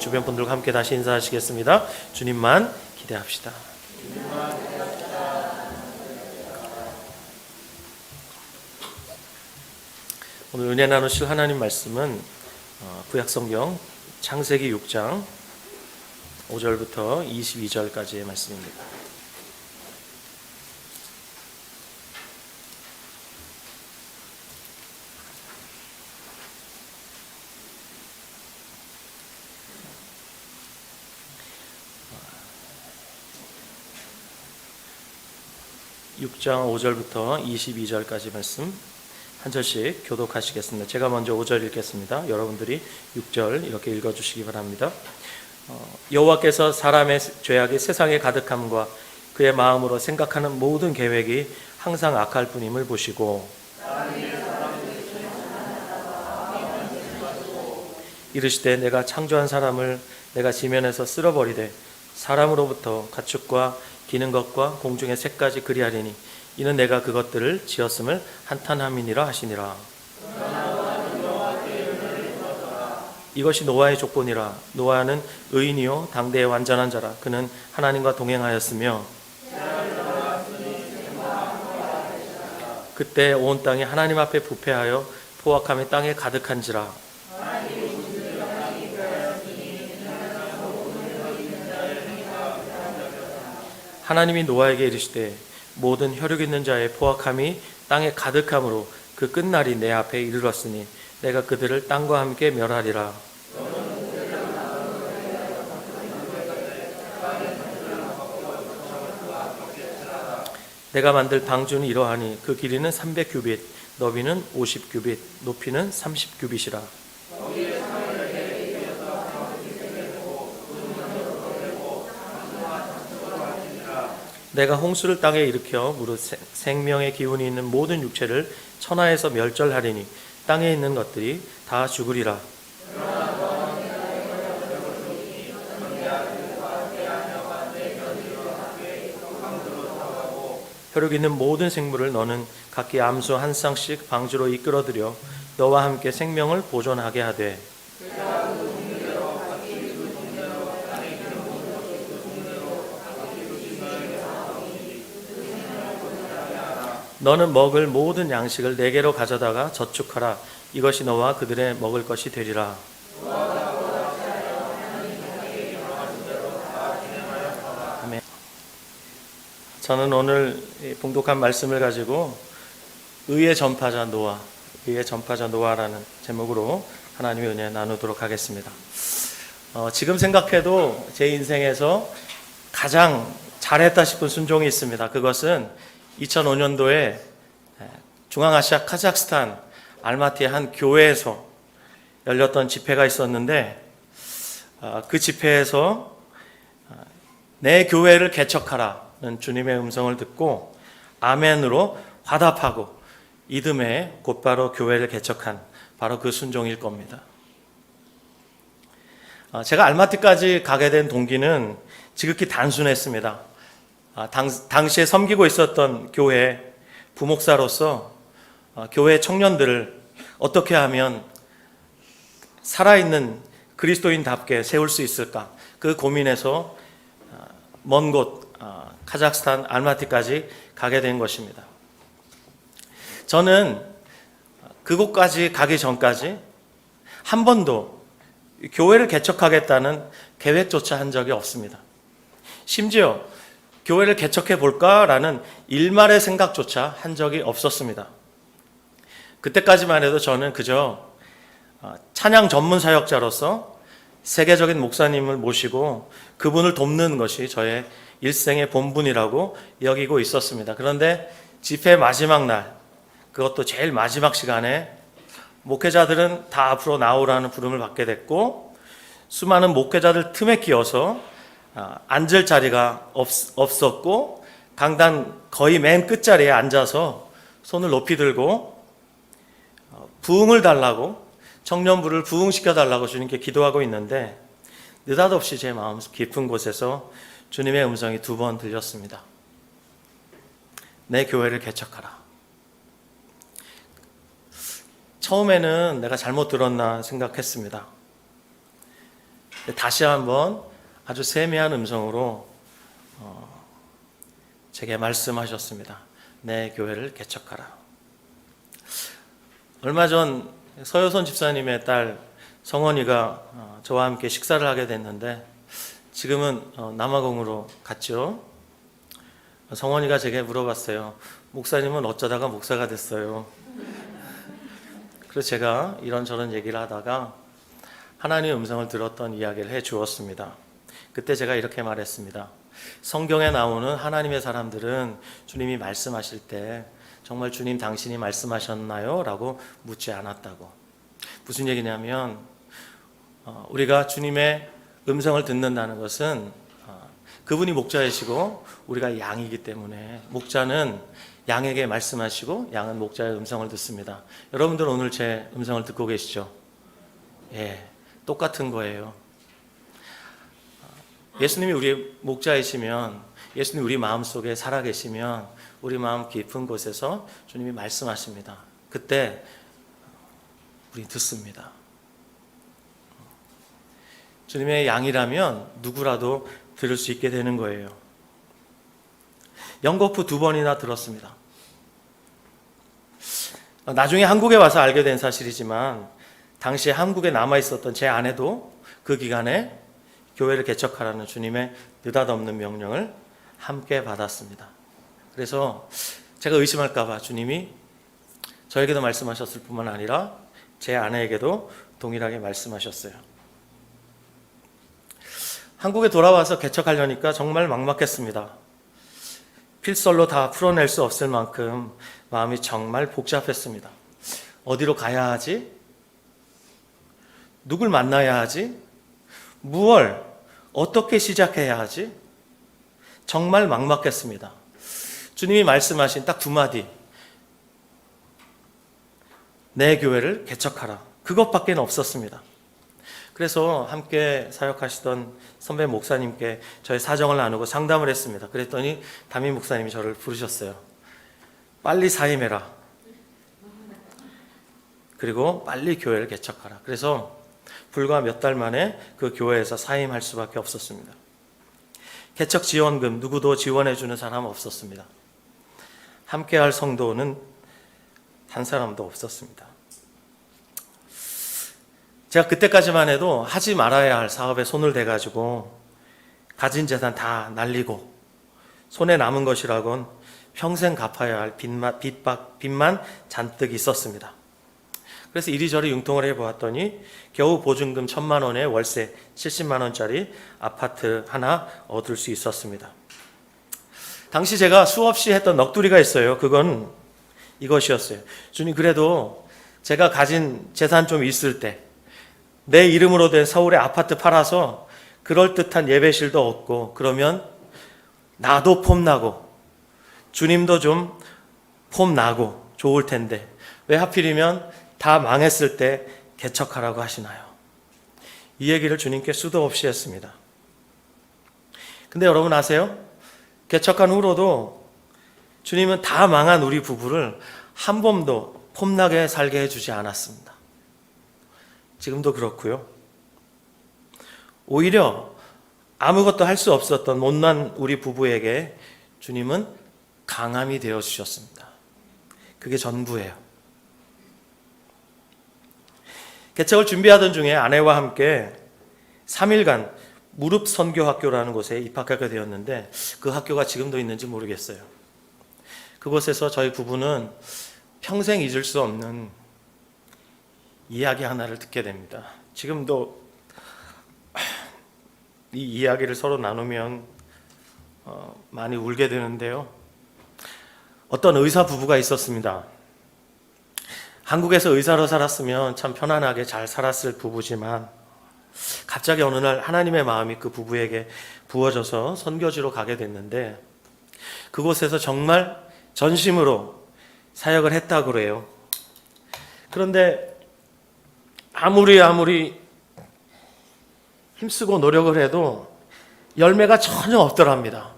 주변 분들과 함께 다시 인사하시겠습니다. 주님만 기대합시다. 오늘 은혜 나누실 하나님 말씀은 구약성경 창세기 6장 5절부터 22절까지의 말씀입니다. (6장) 5절부터 22절까지 말씀 한 절씩 교독하시겠습니다. 제가 먼저 5절 읽겠습니다. 여러분들이 6절 이렇게 읽어주시기 바랍니다. 여호와께서 사람의 죄악이 세상에 가득함과 그의 마음으로 생각하는 모든 계획이 항상 악할 뿐임을 보시고 이르시되 내가 창조한 사람을 내가 지면에서 쓸어버리되 사람으로부터 가축과 기는 것과 공중의 새까지 그리하리니 이는 내가 그것들을 지었음을 한탄함이니라 하시니라. 이것이 노아의 족본이라. 노아는 의인이요 당대의 완전한 자라. 그는 하나님과 동행하였으며 그때 온 땅이 하나님 앞에 부패하여 포악함이 땅에 가득한지라. 하나님이 노아에게 이르시되 모든 혈육 있는 자의 포악함이 땅에 가득함으로 그 끝날이 내 앞에 이르렀으니 내가 그들을 땅과 함께 멸하리라. 내가 만들 방주는 이러하니 그 길이는 300규빗, 너비는 50규빗, 높이는 30규빗이라. 내가 홍수를 땅에 일으켜 무릇 생명의 기운이 있는 모든 육체를 천하에서 멸절하리니 땅에 있는 것들이 다 죽으리라. 혈육 있는 모든 생물을 너는 각기 암수 한 쌍씩 방주로 이끌어들여 너와 함께 생명을 보존하게 하되 너는 먹을 모든 양식을 네개로 가져다가 저축하라. 이것이 너와 그들의 먹을 것이 되리라. 아멘. 저는 오늘 봉독한 말씀을 가지고 의의 전파자 노아라는 제목으로 하나님의 은혜 나누도록 하겠습니다. 지금 생각해도 제 인생에서 가장 잘했다 싶은 순종이 있습니다. 그것은 2005년도에 중앙아시아 카자흐스탄 알마티의 한 교회에서 열렸던 집회가 있었는데 그 집회에서 내 교회를 개척하라는 주님의 음성을 듣고 아멘으로 화답하고 이듬해 곧바로 교회를 개척한 바로 그 순종일 겁니다. 제가 알마티까지 가게 된 동기는 지극히 단순했습니다. 당시에 섬기고 있었던 교회 부목사로서 교회 청년들을 어떻게 하면 살아있는 그리스도인답게 세울 수 있을까, 그 고민에서 먼 곳 카자흐스탄 알마티까지 가게 된 것입니다. 저는 그곳까지 가기 전까지 한 번도 교회를 개척하겠다는 계획조차 한 적이 없습니다. 심지어 교회를 개척해 볼까라는 일말의 생각조차 한 적이 없었습니다. 그때까지만 해도 저는 그저 찬양 전문 사역자로서 세계적인 목사님을 모시고 그분을 돕는 것이 저의 일생의 본분이라고 여기고 있었습니다. 그런데 집회 마지막 날, 그것도 제일 마지막 시간에 목회자들은 다 앞으로 나오라는 부름을 받게 됐고 수많은 목회자들 틈에 끼어서 앉을 자리가 없었고 강단 거의 맨 끝자리에 앉아서 손을 높이 들고 부흥을 달라고, 청년부를 부흥시켜 달라고 주님께 기도하고 있는데 느닷없이 제 마음 깊은 곳에서 주님의 음성이 2번 들렸습니다. 내 교회를 개척하라. 처음에는 내가 잘못 들었나 생각했습니다. 다시 한번 아주 세미한 음성으로 제게 말씀하셨습니다. 내 교회를 개척하라. 얼마 전 서효선 집사님의 딸 성원이가 저와 함께 식사를 하게 됐는데 지금은 남아공으로 갔죠. 성원이가 제게 물어봤어요. 목사님은 어쩌다가 목사가 됐어요? 그래서 제가 이런저런 얘기를 하다가 하나님의 음성을 들었던 이야기를 해 주었습니다. 그때 제가 이렇게 말했습니다. 성경에 나오는 하나님의 사람들은 주님이 말씀하실 때 정말 주님 당신이 말씀하셨나요? 라고 묻지 않았다고. 무슨 얘기냐면 우리가 주님의 음성을 듣는다는 것은 그분이 목자이시고 우리가 양이기 때문에 목자는 양에게 말씀하시고 양은 목자의 음성을 듣습니다. 여러분들 오늘 제 음성을 듣고 계시죠? 예, 똑같은 거예요. 예수님이 우리 목자이시면, 예수님이 우리 마음속에 살아계시면 우리 마음 깊은 곳에서 주님이 말씀하십니다. 그때 우리 듣습니다. 주님의 양이라면 누구라도 들을 수 있게 되는 거예요. 연거푸 2번이나 들었습니다. 나중에 한국에 와서 알게 된 사실이지만 당시에 한국에 남아있었던 제 아내도 그 기간에 교회를 개척하라는 주님의 느닷없는 명령을 함께 받았습니다. 그래서 제가 의심할까 봐 주님이 저에게도 말씀하셨을 뿐만 아니라 제 아내에게도 동일하게 말씀하셨어요. 한국에 돌아와서 개척하려니까 정말 막막했습니다. 필설로 다 풀어낼 수 없을 만큼 마음이 정말 복잡했습니다. 어디로 가야 하지? 누굴 만나야 하지? 무얼 어떻게 시작해야 하지? 정말 막막했습니다. 주님이 말씀하신 딱 2마디. 내 교회를 개척하라. 그것밖에 없었습니다. 그래서 함께 사역하시던 선배 목사님께 저의 사정을 나누고 상담을 했습니다. 그랬더니 담임 목사님이 저를 부르셨어요. 빨리 사임해라. 그리고 빨리 교회를 개척하라. 그래서 불과 몇 달 만에 그 교회에서 사임할 수밖에 없었습니다. 개척 지원금 누구도 지원해주는 사람 없었습니다. 함께할 성도는 한 사람도 없었습니다. 제가 그때까지만 해도 하지 말아야 할 사업에 손을 대가지고 가진 재산 다 날리고 손에 남은 것이라곤 평생 갚아야 할 빚만 잔뜩 있었습니다. 그래서 이리저리 융통을 해보았더니 겨우 보증금 1,000만 원에 월세 70만 원짜리 아파트 하나 얻을 수 있었습니다. 당시 제가 수없이 했던 넋두리가 있어요. 그건 이것이었어요. 주님, 그래도 제가 가진 재산 좀 있을 때 내 이름으로 된 서울의 아파트 팔아서 그럴듯한 예배실도 얻고 그러면 나도 폼나고 주님도 좀 폼나고 좋을 텐데 왜 하필이면 다 망했을 때 개척하라고 하시나요? 이 얘기를 주님께 수도 없이 했습니다. 근데 여러분 아세요? 개척한 후로도 주님은 다 망한 우리 부부를 한 번도 폼나게 살게 해주지 않았습니다. 지금도 그렇고요. 오히려 아무것도 할 수 없었던 못난 우리 부부에게 주님은 강함이 되어 주셨습니다. 그게 전부예요. 개척을 준비하던 중에 아내와 함께 3일간 무릎 선교학교라는 곳에 입학하게 되었는데 그 학교가 지금도 있는지 모르겠어요. 그곳에서 저희 부부는 평생 잊을 수 없는 이야기 하나를 듣게 됩니다. 지금도 이 이야기를 서로 나누면 많이 울게 되는데요. 어떤 의사 부부가 있었습니다. 한국에서 의사로 살았으면 참 편안하게 잘 살았을 부부지만 갑자기 어느 날 하나님의 마음이 그 부부에게 부어져서 선교지로 가게 됐는데 그곳에서 정말 전심으로 사역을 했다고 그래요. 그런데 아무리 힘쓰고 노력을 해도 열매가 전혀 없더랍니다.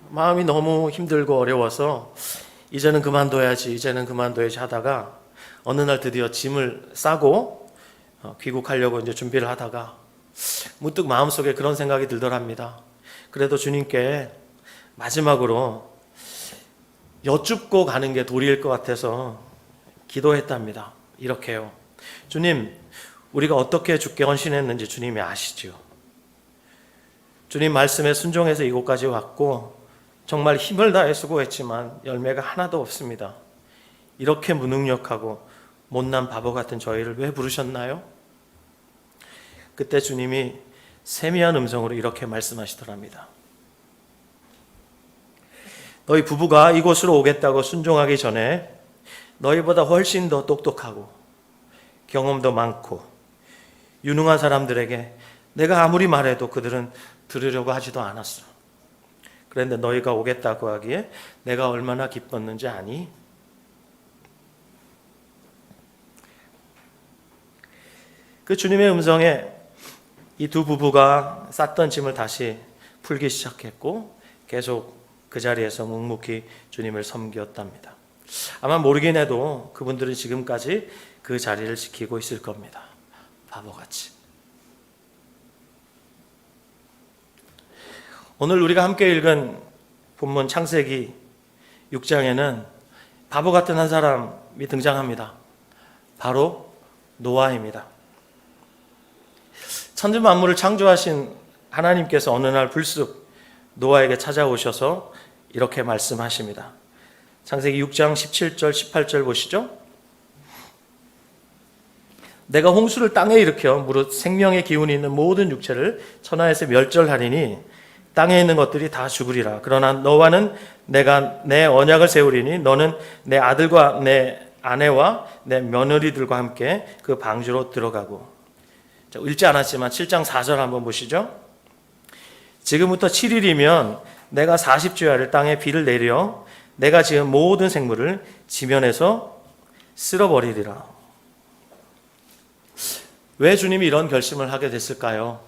마음이 너무 힘들고 어려워서 이제는 그만둬야지 하다가 어느 날 드디어 짐을 싸고 귀국하려고 이제 준비를 하다가 문득 마음속에 그런 생각이 들더랍니다. 그래도 주님께 마지막으로 여쭙고 가는 게 도리일 것 같아서 기도했답니다. 이렇게요. 주님, 우리가 어떻게 주께 헌신했는지 주님이 아시죠. 주님 말씀에 순종해서 이곳까지 왔고 정말 힘을 다해 수고했지만 열매가 하나도 없습니다. 이렇게 무능력하고 못난 바보 같은 저희를 왜 부르셨나요? 그때 주님이 세미한 음성으로 이렇게 말씀하시더랍니다. 너희 부부가 이곳으로 오겠다고 순종하기 전에 너희보다 훨씬 더 똑똑하고 경험도 많고 유능한 사람들에게 내가 아무리 말해도 그들은 들으려고 하지도 않았어. 그런데 너희가 오겠다고 하기에 내가 얼마나 기뻤는지 아니? 그 주님의 음성에 이 두 부부가 쌌던 짐을 다시 풀기 시작했고 계속 그 자리에서 묵묵히 주님을 섬겼답니다. 아마 모르긴 해도 그분들은 지금까지 그 자리를 지키고 있을 겁니다. 바보같이. 오늘 우리가 함께 읽은 본문 창세기 6장에는 바보 같은 한 사람이 등장합니다. 바로 노아입니다. 천지 만물을 창조하신 하나님께서 어느 날 불쑥 노아에게 찾아오셔서 이렇게 말씀하십니다. 창세기 6장 17절 18절 보시죠. 내가 홍수를 땅에 일으켜 무릇 생명의 기운이 있는 모든 육체를 천하에서 멸절하리니 땅에 있는 것들이 다 죽으리라. 그러나 너와는 내가 내 언약을 세우리니 너는 내 아들과 내 아내와 내 며느리들과 함께 그 방주로 들어가고. 읽지 않았지만 7장 4절 한번 보시죠. 지금부터 7일이면 내가 40주야를 땅에 비를 내려 내가 지은 모든 생물을 지면에서 쓸어버리리라. 왜 주님이 이런 결심을 하게 됐을까요?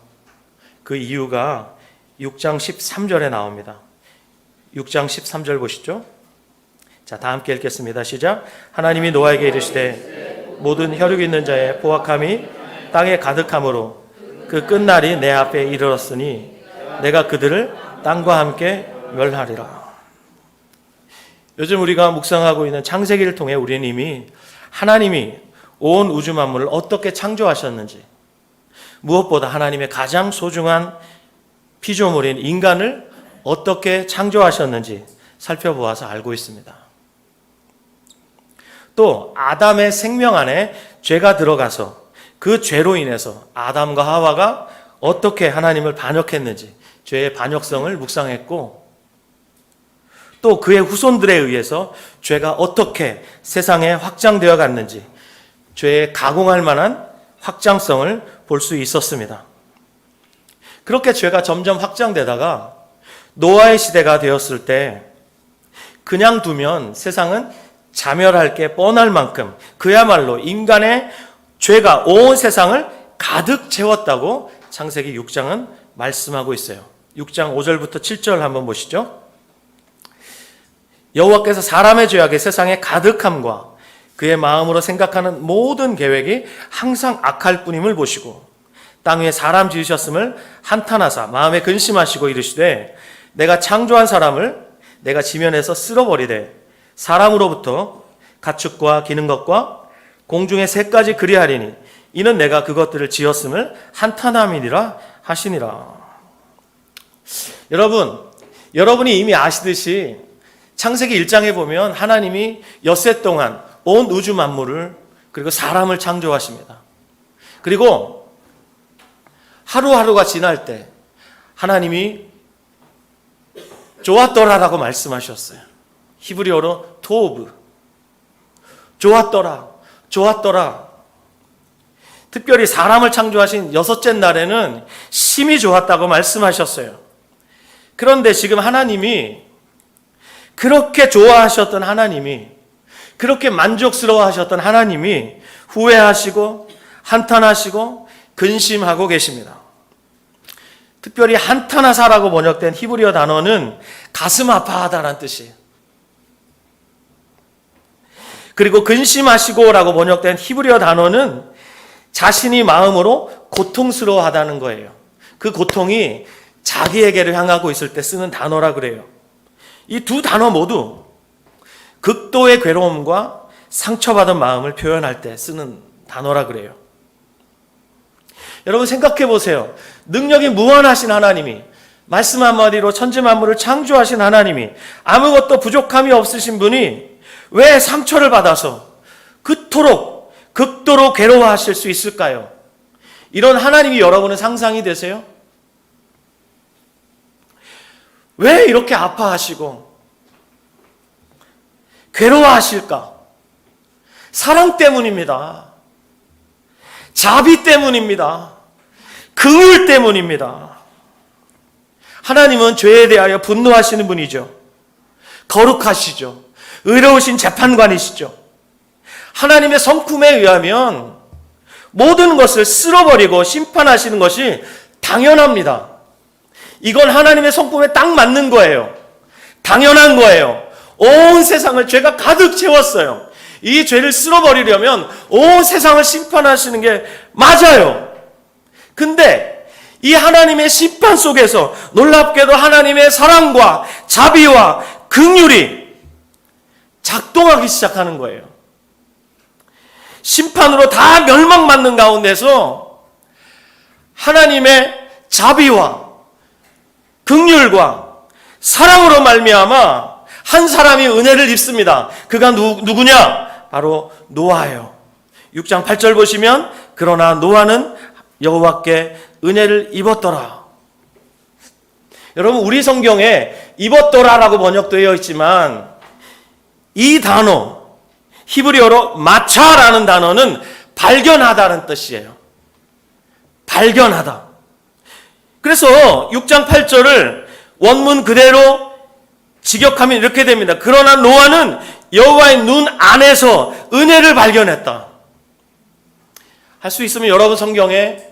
그 이유가 6장 13절에 나옵니다. 6장 13절 보시죠. 자, 다 함께 읽겠습니다. 시작. 하나님이 노아에게 이르시되 모든 혈육 있는 자의 포악함이 땅에 가득함으로 그 끝날이 내 앞에 이르렀으니 내가 그들을 땅과 함께 멸하리라. 요즘 우리가 묵상하고 있는 창세기를 통해 우리는 이미 하나님이 온 우주 만물을 어떻게 창조하셨는지, 무엇보다 하나님의 가장 소중한 피조물인 인간을 어떻게 창조하셨는지 살펴보아서 알고 있습니다. 또 아담의 생명 안에 죄가 들어가서 그 죄로 인해서 아담과 하와가 어떻게 하나님을 반역했는지 죄의 반역성을 묵상했고, 또 그의 후손들에 의해서 죄가 어떻게 세상에 확장되어 갔는지 죄에 가공할 만한 확장성을 볼 수 있었습니다. 그렇게 죄가 점점 확장되다가 노아의 시대가 되었을 때 그냥 두면 세상은 자멸할 게 뻔할 만큼 그야말로 인간의 죄가 온 세상을 가득 채웠다고 창세기 6장은 말씀하고 있어요. 6장 5절부터 7절 한번 보시죠. 여호와께서 사람의 죄악이 세상에 가득함과 그의 마음으로 생각하는 모든 계획이 항상 악할 뿐임을 보시고 땅 위에 사람 지으셨음을 한탄하사 마음에 근심하시고 이르시되 내가 창조한 사람을 내가 지면에서 쓸어버리되 사람으로부터 가축과 기는 것과 공중의 새까지 그리하리니 이는 내가 그것들을 지었음을 한탄함이니라 하시니라. 여러분이 이미 아시듯이 창세기 1장에 보면 하나님이 엿새 동안 온 우주 만물을 그리고 사람을 창조하십니다. 그리고 하루하루가 지날 때 하나님이 좋았더라라고 말씀하셨어요. 히브리어로 토브. 좋았더라. 특별히 사람을 창조하신 여섯째 날에는 심히 좋았다고 말씀하셨어요. 그런데 지금 하나님이 그렇게 좋아하셨던 하나님이, 그렇게 만족스러워하셨던 하나님이 후회하시고 한탄하시고 근심하고 계십니다. 특별히 한탄하사라고 번역된 히브리어 단어는 가슴 아파하다라는 뜻이에요. 그리고 근심하시고라고 번역된 히브리어 단어는 자신이 마음으로 고통스러워하다는 거예요. 그 고통이 자기에게를 향하고 있을 때 쓰는 단어라 그래요. 이 두 단어 모두 극도의 괴로움과 상처받은 마음을 표현할 때 쓰는 단어라 그래요. 여러분 생각해 보세요. 능력이 무한하신 하나님이, 말씀 한마디로 천지 만물을 창조하신 하나님이, 아무것도 부족함이 없으신 분이 왜 상처를 받아서 그토록 극도로 괴로워하실 수 있을까요? 이런 하나님이 여러분은 상상이 되세요? 왜 이렇게 아파하시고 괴로워하실까? 사랑 때문입니다. 자비 때문입니다. 긍휼 때문입니다. 하나님은 죄에 대하여 분노하시는 분이죠. 거룩하시죠. 의로우신 재판관이시죠. 하나님의 성품에 의하면 모든 것을 쓸어버리고 심판하시는 것이 당연합니다. 이건 하나님의 성품에 딱 맞는 거예요. 당연한 거예요. 온 세상을 죄가 가득 채웠어요. 이 죄를 쓸어버리려면 온 세상을 심판하시는 게 맞아요. 근데 이 하나님의 심판 속에서 놀랍게도 하나님의 사랑과 자비와 긍휼이 작동하기 시작하는 거예요. 심판으로 다 멸망받는 가운데서 하나님의 자비와 긍휼과 사랑으로 말미암아 한 사람이 은혜를 입습니다. 그가 누구냐? 바로 노아예요. 6장 8절 보시면 그러나 노아는 여호와께 은혜를 입었더라. 여러분 우리 성경에 입었더라라고 번역되어 있지만 이 단어 히브리어로 마차라는 단어는 발견하다는 뜻이에요. 발견하다. 그래서 6장 8절을 원문 그대로 직역하면 이렇게 됩니다. 그러나 노아는 여호와의 눈 안에서 은혜를 발견했다. 할 수 있으면 여러분 성경에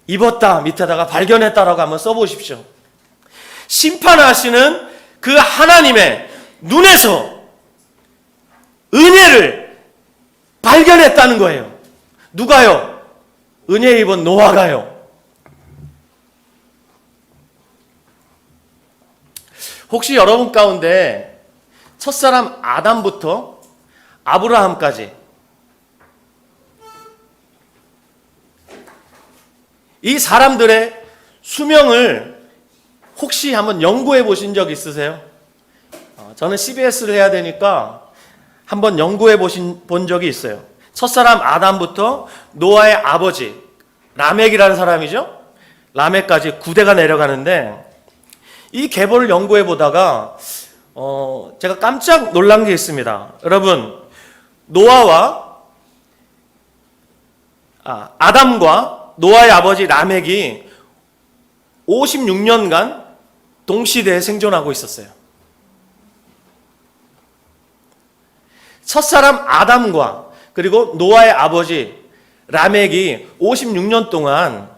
입었다 밑에다가 발견했다라고 한번 써보십시오. 심판하시는 그 하나님의 눈에서 은혜를 발견했다는 거예요. 누가요? 은혜 입은 노아가요. 혹시 여러분 가운데 첫사람 아담부터 아브라함까지 이 사람들의 수명을 혹시 한번 연구해 보신 적 있으세요? 저는 CBS를 해야 되니까 한번 연구해 본 적이 있어요. 첫사람 아담부터 노아의 아버지 라멕이라는 사람이죠. 라멕까지 9대가 내려가는데 이 계보를 연구해 보다가 제가 깜짝 놀란 게 있습니다. 여러분 노아와 아담과 노아의 아버지 라멕이 56년간 동시대에 생존하고 있었어요. 첫사람 아담과 그리고 노아의 아버지 라멕이 56년 동안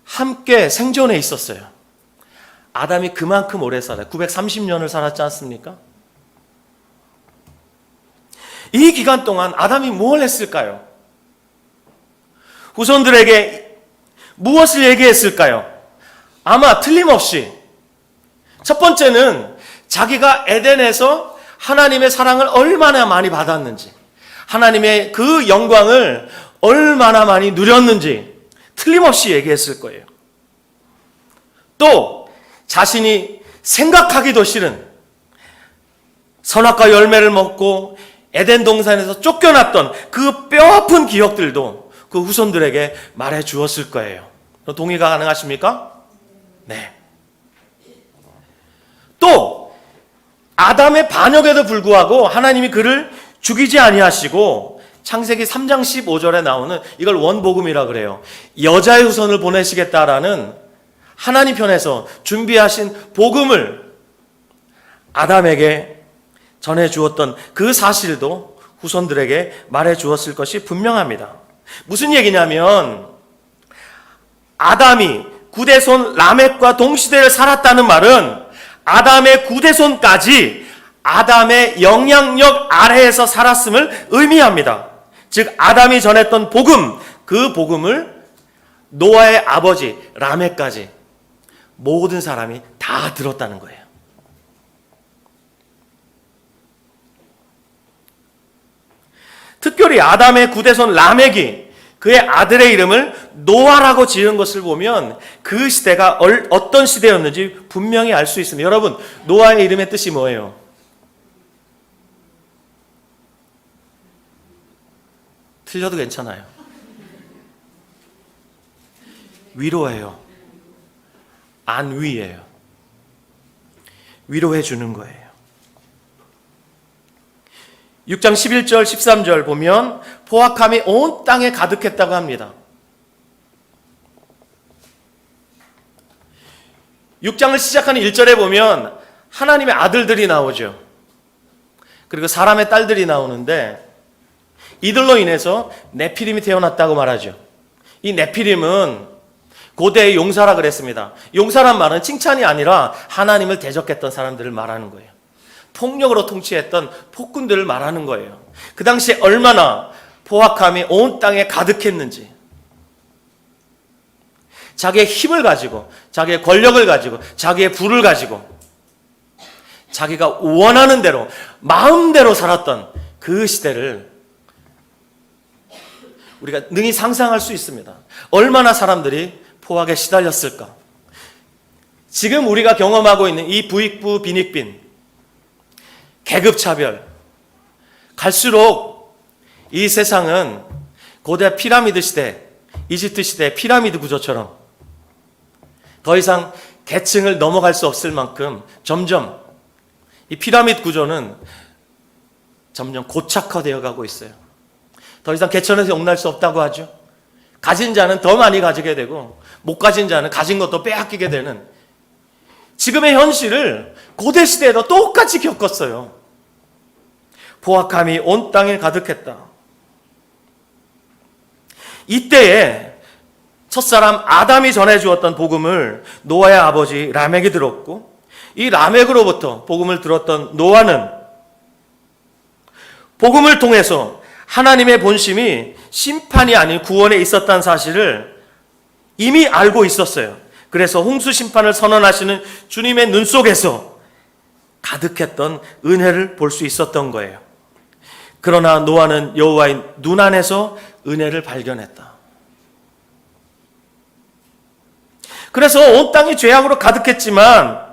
함께 생존해 있었어요. 아담이 그만큼 오래 살아요. 930년을 살았지 않습니까? 이 기간 동안 아담이 뭘 했을까요? 후손들에게 무엇을 얘기했을까요? 아마 틀림없이 첫 번째는 자기가 에덴에서 하나님의 사랑을 얼마나 많이 받았는지, 하나님의 그 영광을 얼마나 많이 누렸는지 틀림없이 얘기했을 거예요. 또 자신이 생각하기도 싫은 선악과 열매를 먹고 에덴 동산에서 쫓겨났던 그 뼈아픈 기억들도 그 후손들에게 말해 주었을 거예요. 동의가 가능하십니까? 네. 또 아담의 반역에도 불구하고 하나님이 그를 죽이지 아니하시고 창세기 3장 15절에 나오는 이걸 원복음이라 그래요. 여자의 후손을 보내시겠다라는 하나님 편에서 준비하신 복음을 아담에게 전해 주었던 그 사실도 후손들에게 말해 주었을 것이 분명합니다. 무슨 얘기냐면 아담이 구대손 라멕과 동시대를 살았다는 말은 아담의 구대손까지 아담의 영향력 아래에서 살았음을 의미합니다. 즉 아담이 전했던 복음, 그 복음을 노아의 아버지 라멕까지 모든 사람이 다 들었다는 거예요. 특별히 아담의 구대손 라멕이 그의 아들의 이름을 노아라고 지은 것을 보면 그 시대가 어떤 시대였는지 분명히 알 수 있습니다. 여러분, 노아의 이름의 뜻이 뭐예요? 틀려도 괜찮아요. 위로예요. 안위예요. 위로해 주는 거예요. 6장 11절 13절 보면 포악함이 온 땅에 가득했다고 합니다. 6장을 시작하는 1절에 보면 하나님의 아들들이 나오죠. 그리고 사람의 딸들이 나오는데 이들로 인해서 네피림이 태어났다고 말하죠. 이 네피림은 고대의 용사라 그랬습니다. 용사란 말은 칭찬이 아니라 하나님을 대적했던 사람들을 말하는 거예요. 폭력으로 통치했던 폭군들을 말하는 거예요. 그 당시에 얼마나 포악함이 온 땅에 가득했는지, 자기의 힘을 가지고, 자기의 권력을 가지고, 자기의 부를 가지고 자기가 원하는 대로 마음대로 살았던 그 시대를 우리가 능히 상상할 수 있습니다. 얼마나 사람들이 포악에 시달렸을까. 지금 우리가 경험하고 있는 이 부익부 빈익빈, 계급차별, 갈수록 이 세상은 고대 피라미드 시대, 이집트 시대 피라미드 구조처럼 더 이상 계층을 넘어갈 수 없을 만큼 점점 이 피라미드 구조는 점점 고착화되어 가고 있어요. 더 이상 개천에서 용납할 수 없다고 하죠. 가진 자는 더 많이 가지게 되고 못 가진 자는 가진 것도 빼앗기게 되는 지금의 현실을 고대 시대에도 똑같이 겪었어요. 포악함이 온 땅에 가득했다. 이때에 첫사람 아담이 전해주었던 복음을 노아의 아버지 라멕이 들었고, 이 라멕으로부터 복음을 들었던 노아는 복음을 통해서 하나님의 본심이 심판이 아닌 구원에 있었다는 사실을 이미 알고 있었어요. 그래서 홍수 심판을 선언하시는 주님의 눈 속에서 가득했던 은혜를 볼 수 있었던 거예요. 그러나 노아는 여호와의 눈 안에서 은혜를 발견했다. 그래서 온 땅이 죄악으로 가득했지만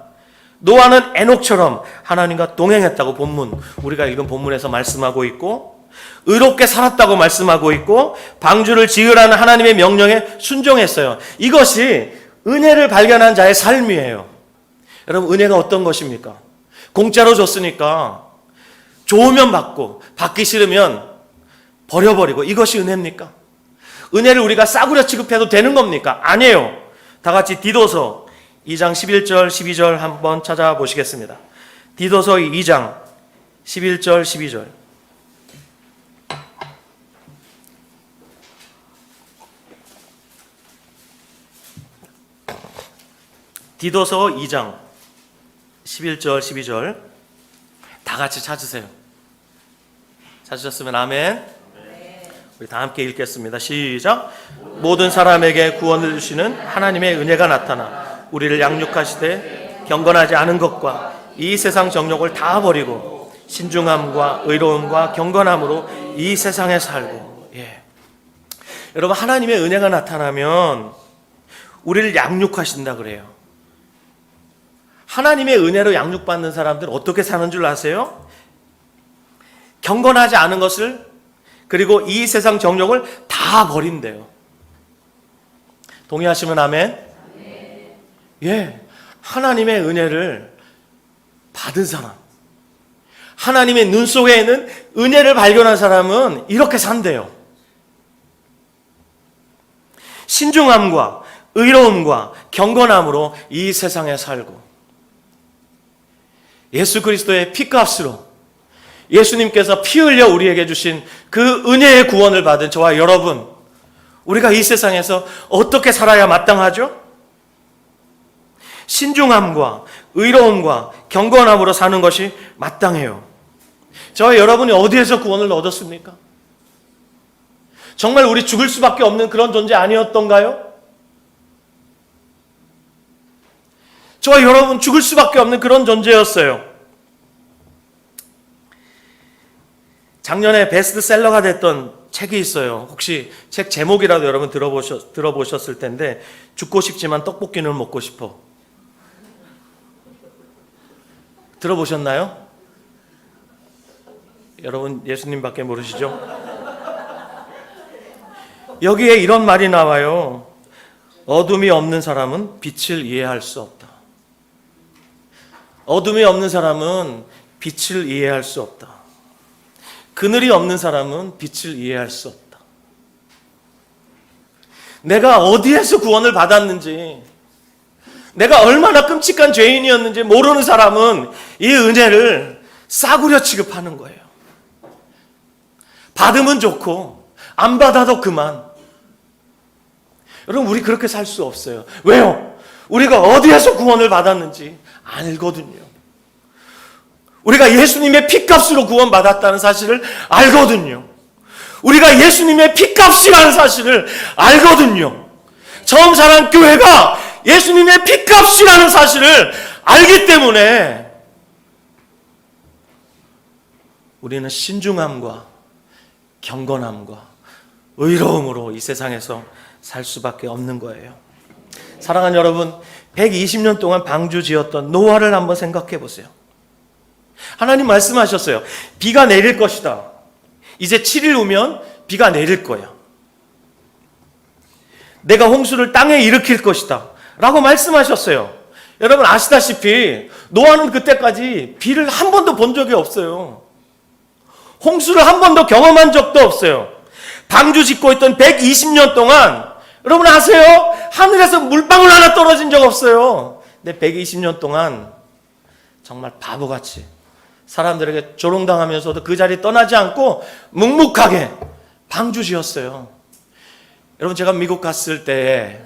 노아는 에녹처럼 하나님과 동행했다고 본문, 우리가 읽은 본문에서 말씀하고 있고, 의롭게 살았다고 말씀하고 있고, 방주를 지으라는 하나님의 명령에 순종했어요. 이것이 은혜를 발견한 자의 삶이에요. 여러분, 은혜가 어떤 것입니까? 공짜로 줬으니까 좋으면 받고 받기 싫으면 버려버리고, 이것이 은혜입니까? 은혜를 우리가 싸구려 취급해도 되는 겁니까? 아니에요. 다 같이 디도서 2장 11절 12절 한번 찾아보시겠습니다. 디도서 2장 11절 12절. 디도서 2장 11절 12절 다 같이 찾으세요. 찾으셨으면 아멘. 우리 다 함께 읽겠습니다. 시작. 모든 사람에게 구원을 주시는 하나님의 은혜가 나타나 우리를 양육하시되 경건하지 않은 것과 이 세상 정욕을 다 버리고 신중함과 의로움과 경건함으로 이 세상에 살고. 여러분, 하나님의 은혜가 나타나면 우리를 양육하신다 그래요. 하나님의 은혜로 양육받는 사람들은 어떻게 사는 줄 아세요? 경건하지 않은 것을, 그리고 이 세상 정욕을 다 버린대요. 동의하시면 아멘? 하나님의 은혜를 받은 사람, 하나님의 눈 속에 있는 은혜를 발견한 사람은 이렇게 산대요. 신중함과 의로움과 경건함으로 이 세상에 살고, 예수 그리스도의 피값으로 예수님께서 피 흘려 우리에게 주신 그 은혜의 구원을 받은 저와 여러분, 우리가 이 세상에서 어떻게 살아야 마땅하죠? 신중함과 의로움과 경건함으로 사는 것이 마땅해요. 저와 여러분이 어디에서 구원을 얻었습니까? 정말 우리 죽을 수밖에 없는 그런 존재 아니었던가요? 저와 여러분 죽을 수밖에 없는 그런 존재였어요. 작년에 베스트셀러가 됐던 책이 있어요. 혹시 책 제목이라도 여러분 들어보셨을 텐데, 죽고 싶지만 떡볶이는 먹고 싶어. 들어보셨나요? 여러분 예수님밖에 모르시죠? 여기에 이런 말이 나와요. 어둠이 없는 사람은 빛을 이해할 수 없다. 어둠이 없는 사람은 빛을 이해할 수 없다. 그늘이 없는 사람은 빛을 이해할 수 없다. 내가 어디에서 구원을 받았는지, 내가 얼마나 끔찍한 죄인이었는지 모르는 사람은 이 은혜를 싸구려 취급하는 거예요. 받으면 좋고 안 받아도 그만. 여러분, 우리 그렇게 살 수 없어요. 왜요? 우리가 어디에서 구원을 받았는지 알거든요. 우리가 예수님의 피값으로 구원받았다는 사실을 알거든요. 우리가 예수님의 피값이라는 사실을 알거든요. 처음 사랑 교회가 예수님의 피값이라는 사실을 알기 때문에 우리는 신중함과 경건함과 의로움으로 이 세상에서 살 수밖에 없는 거예요. 사랑하는 여러분, 120년 동안 방주 지었던 노아를 한번 생각해 보세요. 하나님 말씀하셨어요. 비가 내릴 것이다. 이제 7일 후면 비가 내릴 거야. 내가 홍수를 땅에 일으킬 것이다 라고 말씀하셨어요. 여러분 아시다시피 노아는 그때까지 비를 한 번도 본 적이 없어요. 홍수를 한 번도 경험한 적도 없어요. 방주 짓고 있던 120년 동안 여러분 아세요? 하늘에서 물방울 하나 떨어진 적 없어요. 근데 120년 동안 정말 바보같이 사람들에게 조롱당하면서도 그 자리 떠나지 않고 묵묵하게 방주 지었어요. 여러분 제가 미국 갔을 때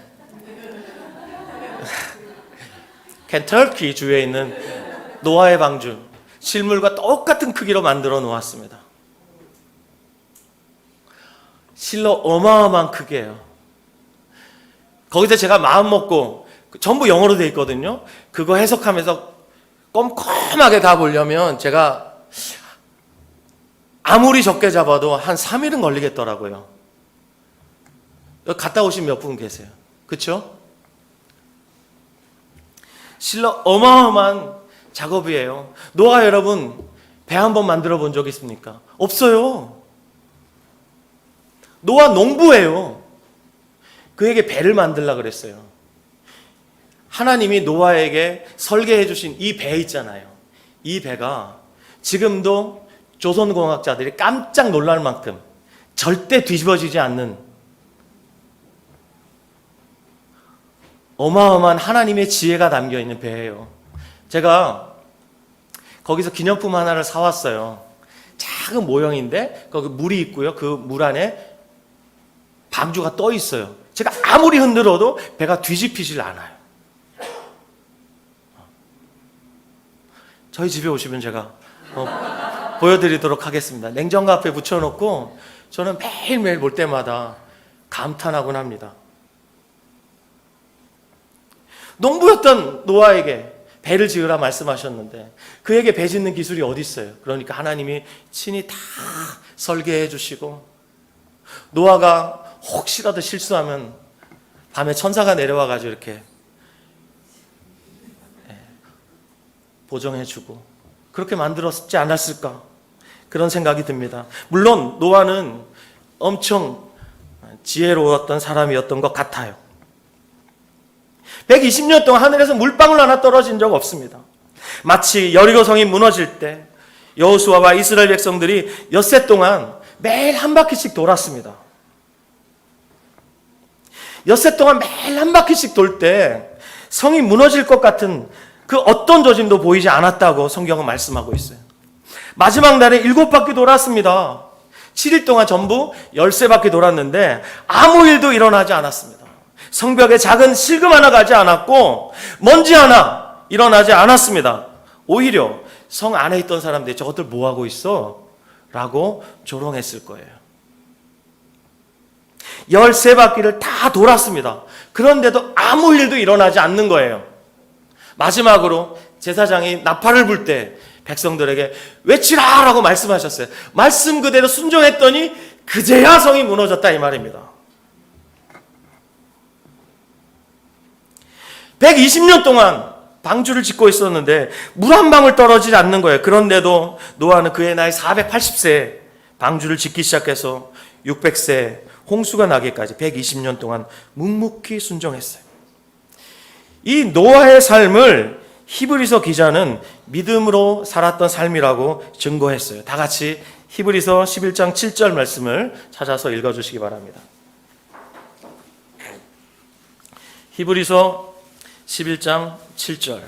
켄터키 주에 있는 노아의 방주 실물과 똑같은 크기로 만들어 놓았습니다. 실로 어마어마한 크기예요. 거기서 제가 마음 먹고 전부 영어로 돼 있거든요. 그거 해석하면서 꼼꼼하게 다 보려면 제가 아무리 적게 잡아도 한 3일은 걸리겠더라고요. 여기 갔다 오신 몇 분 계세요. 그렇죠? 실로 어마어마한 작업이에요. 노아 여러분 배 한 번 만들어 본 적 있습니까? 없어요. 노아 농부예요. 그에게 배를 만들려고 그랬어요. 하나님이 노아에게 설계해 주신 이 배 있잖아요. 이 배가 지금도 조선공학자들이 깜짝 놀랄 만큼 절대 뒤집어지지 않는 어마어마한 하나님의 지혜가 담겨있는 배예요. 제가 거기서 기념품 하나를 사왔어요. 작은 모형인데 거기 물이 있고요. 그 물 안에 방주가 떠 있어요. 제가 아무리 흔들어도 배가 뒤집히질 않아요. 저희 집에 오시면 제가 보여드리도록 하겠습니다. 냉장고 앞에 붙여놓고 저는 매일매일 볼 때마다 감탄하곤 합니다. 농부였던 노아에게 배를 지으라 말씀하셨는데 그에게 배 짓는 기술이 어디 있어요? 그러니까 하나님이 친히 다 설계해 주시고 노아가 혹시라도 실수하면 밤에 천사가 내려와 가지고 이렇게 보정해 주고 그렇게 만들었지 않았을까 그런 생각이 듭니다. 물론 노아는 엄청 지혜로웠던 사람이었던 것 같아요. 120년 동안 하늘에서 물방울 하나 떨어진 적 없습니다. 마치 여리고성이 무너질 때 여호수아와 이스라엘 백성들이 엿새 동안 매일 한 바퀴씩 돌았습니다. 엿새 동안 매일 한 바퀴씩 돌 때 성이 무너질 것 같은 그 어떤 조짐도 보이지 않았다고 성경은 말씀하고 있어요. 마지막 날에 7바퀴 돌았습니다. 7일 동안 전부 13바퀴 돌았는데 아무 일도 일어나지 않았습니다. 성벽에 작은 실금 하나 가지 않았고 먼지 하나 일어나지 않았습니다. 오히려 성 안에 있던 사람들이 저것들 뭐하고 있어? 라고 조롱했을 거예요. 13바퀴를 다 돌았습니다. 그런데도 아무 일도 일어나지 않는 거예요. 마지막으로 제사장이 나팔을 불 때 백성들에게 외치라라고 말씀하셨어요. 말씀 그대로 순종했더니 그제야 성이 무너졌다 이 말입니다. 120년 동안 방주를 짓고 있었는데 물 한 방울 떨어지지 않는 거예요. 그런데도 노아는 그의 나이 480세에 방주를 짓기 시작해서 600세 홍수가 나기까지 120년 동안 묵묵히 순종했어요. 이 노아의 삶을 히브리서 기자는 믿음으로 살았던 삶이라고 증거했어요. 다 같이 히브리서 11장 7절 말씀을 찾아서 읽어주시기 바랍니다. 히브리서 11장 7절.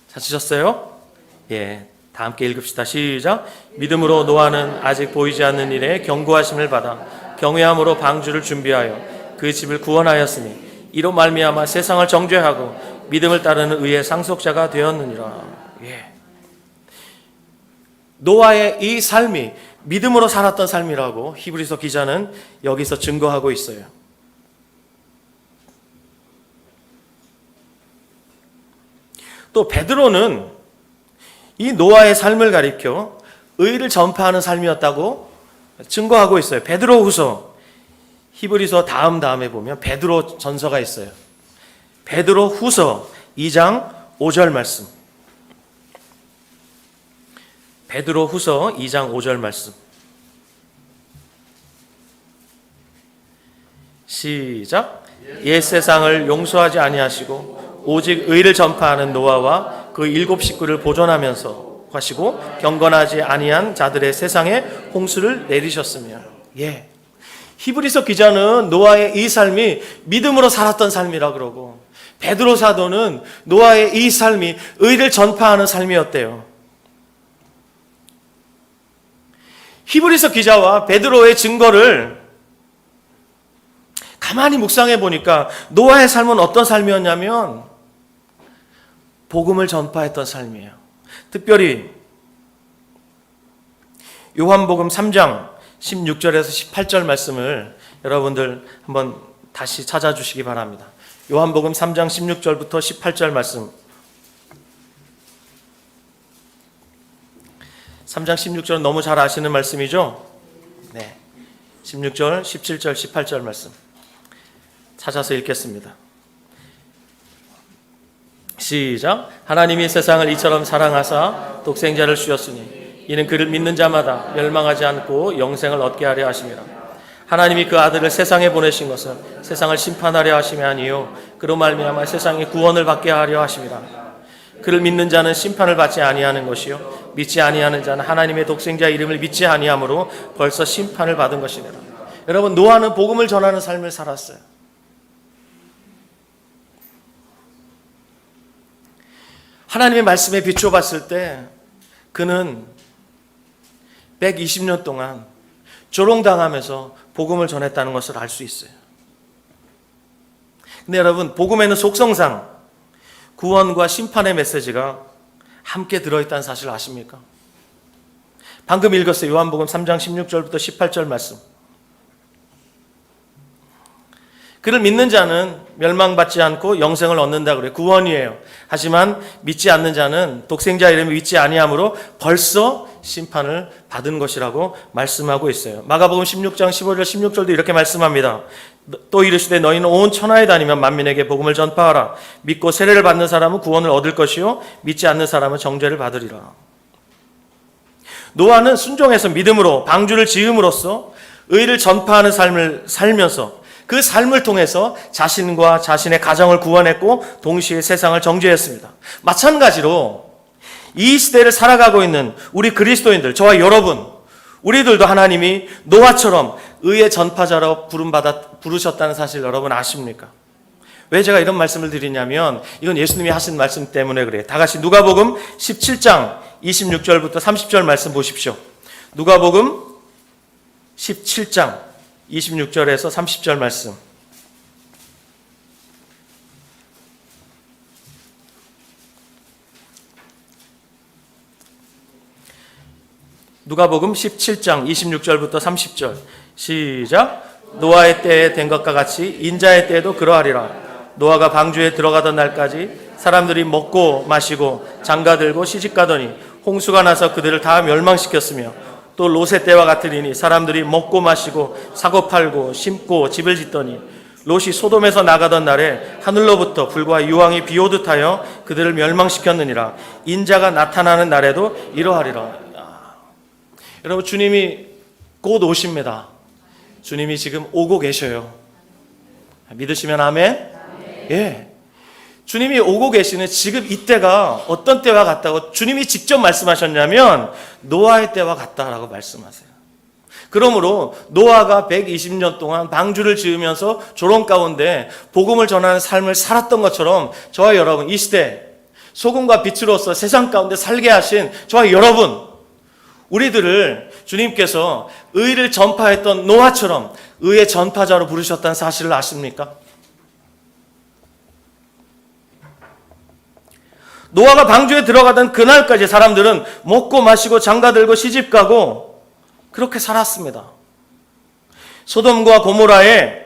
찾으셨어요? 예, 다 함께 읽읍시다. 시작. 믿음으로 노아는 아직 보이지 않는 일에 경고하심을 받아 경외함으로 방주를 준비하여 그 집을 구원하였으니 이로 말미암아 세상을 정죄하고 믿음을 따르는 의의 상속자가 되었느니라. 예. 노아의 이 삶이 믿음으로 살았던 삶이라고 히브리서 기자는 여기서 증거하고 있어요. 또 베드로는 이 노아의 삶을 가리켜 의를 전파하는 삶이었다고 증거하고 있어요. 베드로후서 히브리서 다음에 보면 베드로 전서가 있어요. 베드로후서 2장 5절 말씀. 베드로후서 2장 5절 말씀. 시작. 옛 세상을 용서하지 아니하시고 오직 의를 전파하는 노아와 그 7 식구를 보존하면서 하시고 경건하지 아니한 자들의 세상에 홍수를 내리셨으며. 예. 히브리서 기자는 노아의 이 삶이 믿음으로 살았던 삶이라 그러고 베드로 사도는 노아의 이 삶이 의를 전파하는 삶이었대요. 히브리서 기자와 베드로의 증거를 가만히 묵상해 보니까 노아의 삶은 어떤 삶이었냐면 복음을 전파했던 삶이에요. 특별히 요한복음 3장 16절에서 18절 말씀을 여러분들 한번 다시 찾아주시기 바랍니다. 요한복음 3장 16절부터 18절 말씀. 3장 16절은 너무 잘 아시는 말씀이죠? 네. 16절, 17절, 18절 말씀 찾아서 읽겠습니다. 시작. 하나님이 세상을 이처럼 사랑하사 독생자를 주셨으니 이는 그를 믿는 자마다 멸망하지 않고 영생을 얻게 하려 하심이라. 하나님이 그 아들을 세상에 보내신 것은 세상을 심판하려 하심이 아니요 그로 말미암아 세상이 구원을 받게 하려 하심이라. 그를 믿는 자는 심판을 받지 아니하는 것이요 믿지 아니하는 자는 하나님의 독생자 이름을 믿지 아니하므로 벌써 심판을 받은 것이니라. 여러분, 노아는 복음을 전하는 삶을 살았어요. 하나님의 말씀에 비추어 봤을 때 그는 120년 동안 조롱당하면서 복음을 전했다는 것을 알 수 있어요. 근데 여러분, 복음에는 속성상 구원과 심판의 메시지가 함께 들어있다는 사실 아십니까? 방금 읽었어요. 요한복음 3장 16절부터 18절 말씀. 그를 믿는 자는 멸망받지 않고 영생을 얻는다 그래요. 구원이에요. 하지만 믿지 않는 자는 독생자 이름을 믿지 아니하므로 벌써 심판을 받은 것이라고 말씀하고 있어요. 마가복음 16장 15절 16절도 이렇게 말씀합니다. 또 이르시되 너희는 온 천하에 다니면 만민에게 복음을 전파하라. 믿고 세례를 받는 사람은 구원을 얻을 것이요 믿지 않는 사람은 정죄를 받으리라. 노아는 순종해서 믿음으로 방주를 지음으로써 의를 전파하는 삶을 살면서 그 삶을 통해서 자신과 자신의 가정을 구원했고 동시에 세상을 정죄했습니다. 마찬가지로 이 시대를 살아가고 있는 우리 그리스도인들, 저와 여러분, 우리들도 하나님이 노아처럼 의의 전파자로 부르셨다는 사실 여러분 아십니까? 왜 제가 이런 말씀을 드리냐면 이건 예수님이 하신 말씀 때문에 그래요. 다 같이 누가복음 17장 26절부터 30절 말씀 보십시오. 누가복음 17장 26절에서 30절 말씀. 누가복음 17장 26절부터 30절 시작. 노아의 때에 된 것과 같이 인자의 때에도 그러하리라. 노아가 방주에 들어가던 날까지 사람들이 먹고 마시고 장가들고 시집가더니 홍수가 나서 그들을 다 멸망시켰으며, 또 롯의 때와 같으리니 사람들이 먹고 마시고 사고 팔고 심고 집을 짓더니 롯이 소돔에서 나가던 날에 하늘로부터 불과 유황이 비오듯 하여 그들을 멸망시켰느니라. 인자가 나타나는 날에도 이러하리라. 여러분, 주님이 곧 오십니다. 주님이 지금 오고 계셔요. 믿으시면 아멘? 예. 주님이 오고 계시는 지금 이때가 어떤 때와 같다고 주님이 직접 말씀하셨냐면 노아의 때와 같다라고 말씀하세요. 그러므로 노아가 120년 동안 방주를 지으면서 조롱 가운데 복음을 전하는 삶을 살았던 것처럼 저와 여러분, 이 시대 소금과 빛으로서 세상 가운데 살게 하신 저와 여러분, 우리들을 주님께서 의를 전파했던 노아처럼 의의 전파자로 부르셨다는 사실을 아십니까? 노아가 방주에 들어가던 그날까지 사람들은 먹고 마시고 장가들고 시집가고 그렇게 살았습니다. 소돔과 고모라에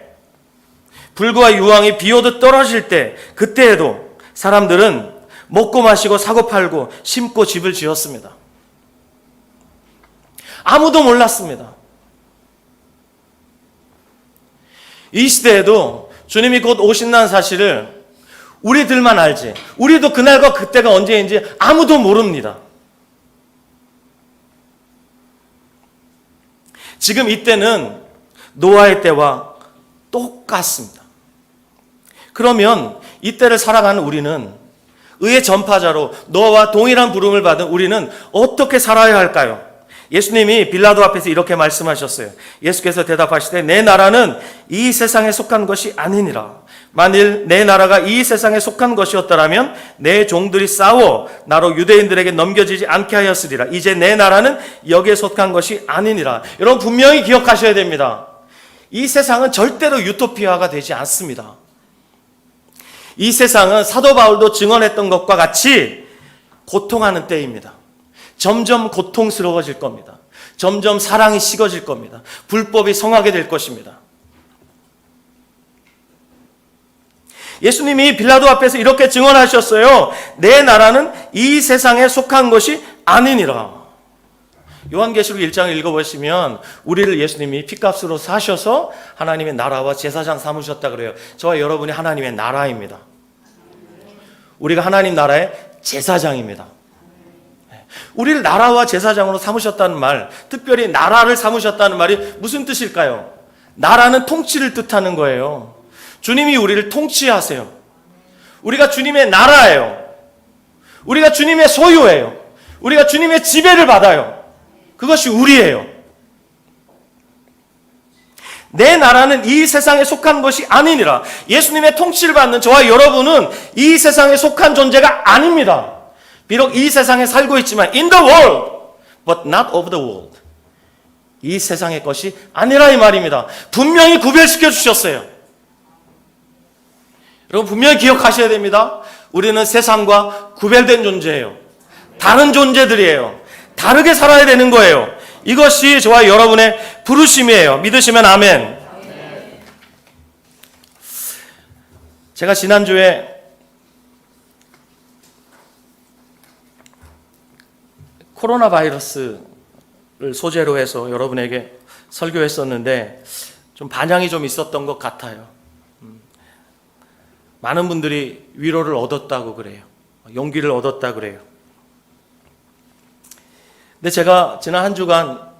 불과 유황이 비오듯 떨어질 때, 그때에도 사람들은 먹고 마시고 사고 팔고 심고 집을 지었습니다. 아무도 몰랐습니다. 이 시대에도 주님이 곧 오신다는 사실을 우리들만 알지, 우리도 그날과 그때가 언제인지 아무도 모릅니다. 지금 이때는 노아의 때와 똑같습니다. 그러면 이때를 살아가는 우리는, 의의 전파자로 노아와 동일한 부름을 받은 우리는 어떻게 살아야 할까요? 예수님이 빌라도 앞에서 이렇게 말씀하셨어요. 예수께서 대답하시되 내 나라는 이 세상에 속한 것이 아니니라. 만일 내 나라가 이 세상에 속한 것이었더라면 내 종들이 싸워 나로 유대인들에게 넘겨지지 않게 하였으리라. 이제 내 나라는 여기에 속한 것이 아니니라. 여러분, 분명히 기억하셔야 됩니다. 이 세상은 절대로 유토피아가 되지 않습니다. 이 세상은 사도 바울도 증언했던 것과 같이 고통하는 때입니다. 점점 고통스러워질 겁니다. 점점 사랑이 식어질 겁니다. 불법이 성하게 될 것입니다. 예수님이 빌라도 앞에서 이렇게 증언하셨어요. 내 나라는 이 세상에 속한 것이 아니니라. 요한계시록 1장을 읽어보시면 우리를 예수님이 핏값으로 사셔서 하나님의 나라와 제사장 삼으셨다 그래요. 저와 여러분이 하나님의 나라입니다. 우리가 하나님 나라의 제사장입니다. 우리를 나라와 제사장으로 삼으셨다는 말, 특별히 나라를 삼으셨다는 말이 무슨 뜻일까요? 나라는 통치를 뜻하는 거예요. 주님이 우리를 통치하세요. 우리가 주님의 나라예요. 우리가 주님의 소유예요. 우리가 주님의 지배를 받아요. 그것이 우리예요. 내 나라는 이 세상에 속한 것이 아니니라. 예수님의 통치를 받는 저와 여러분은 이 세상에 속한 존재가 아닙니다. 비록 이 세상에 살고 있지만 in the world, but not of the world. 이 세상의 것이 아니라 이 말입니다. 분명히 구별시켜 주셨어요. 여러분, 분명히 기억하셔야 됩니다. 우리는 세상과 구별된 존재예요. 다른 존재들이에요. 다르게 살아야 되는 거예요. 이것이 저와 여러분의 부르심이에요. 믿으시면 아멘. 제가 지난주에 코로나 바이러스를 소재로 해서 여러분에게 설교했었는데 좀 반향이 좀 있었던 것 같아요. 많은 분들이 위로를 얻었다고 그래요. 용기를 얻었다 그래요. 근데 제가 지난 한 주간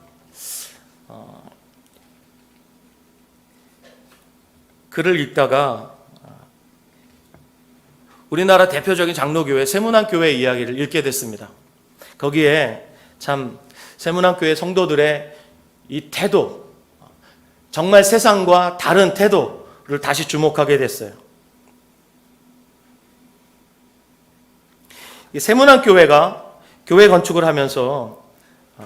글을 읽다가 우리나라 대표적인 장로교회 세문안교회 이야기를 읽게 됐습니다. 거기에 참 세문안교회 성도들의 이 태도, 정말 세상과 다른 태도를 다시 주목하게 됐어요. 세문안교회가 교회 건축을 하면서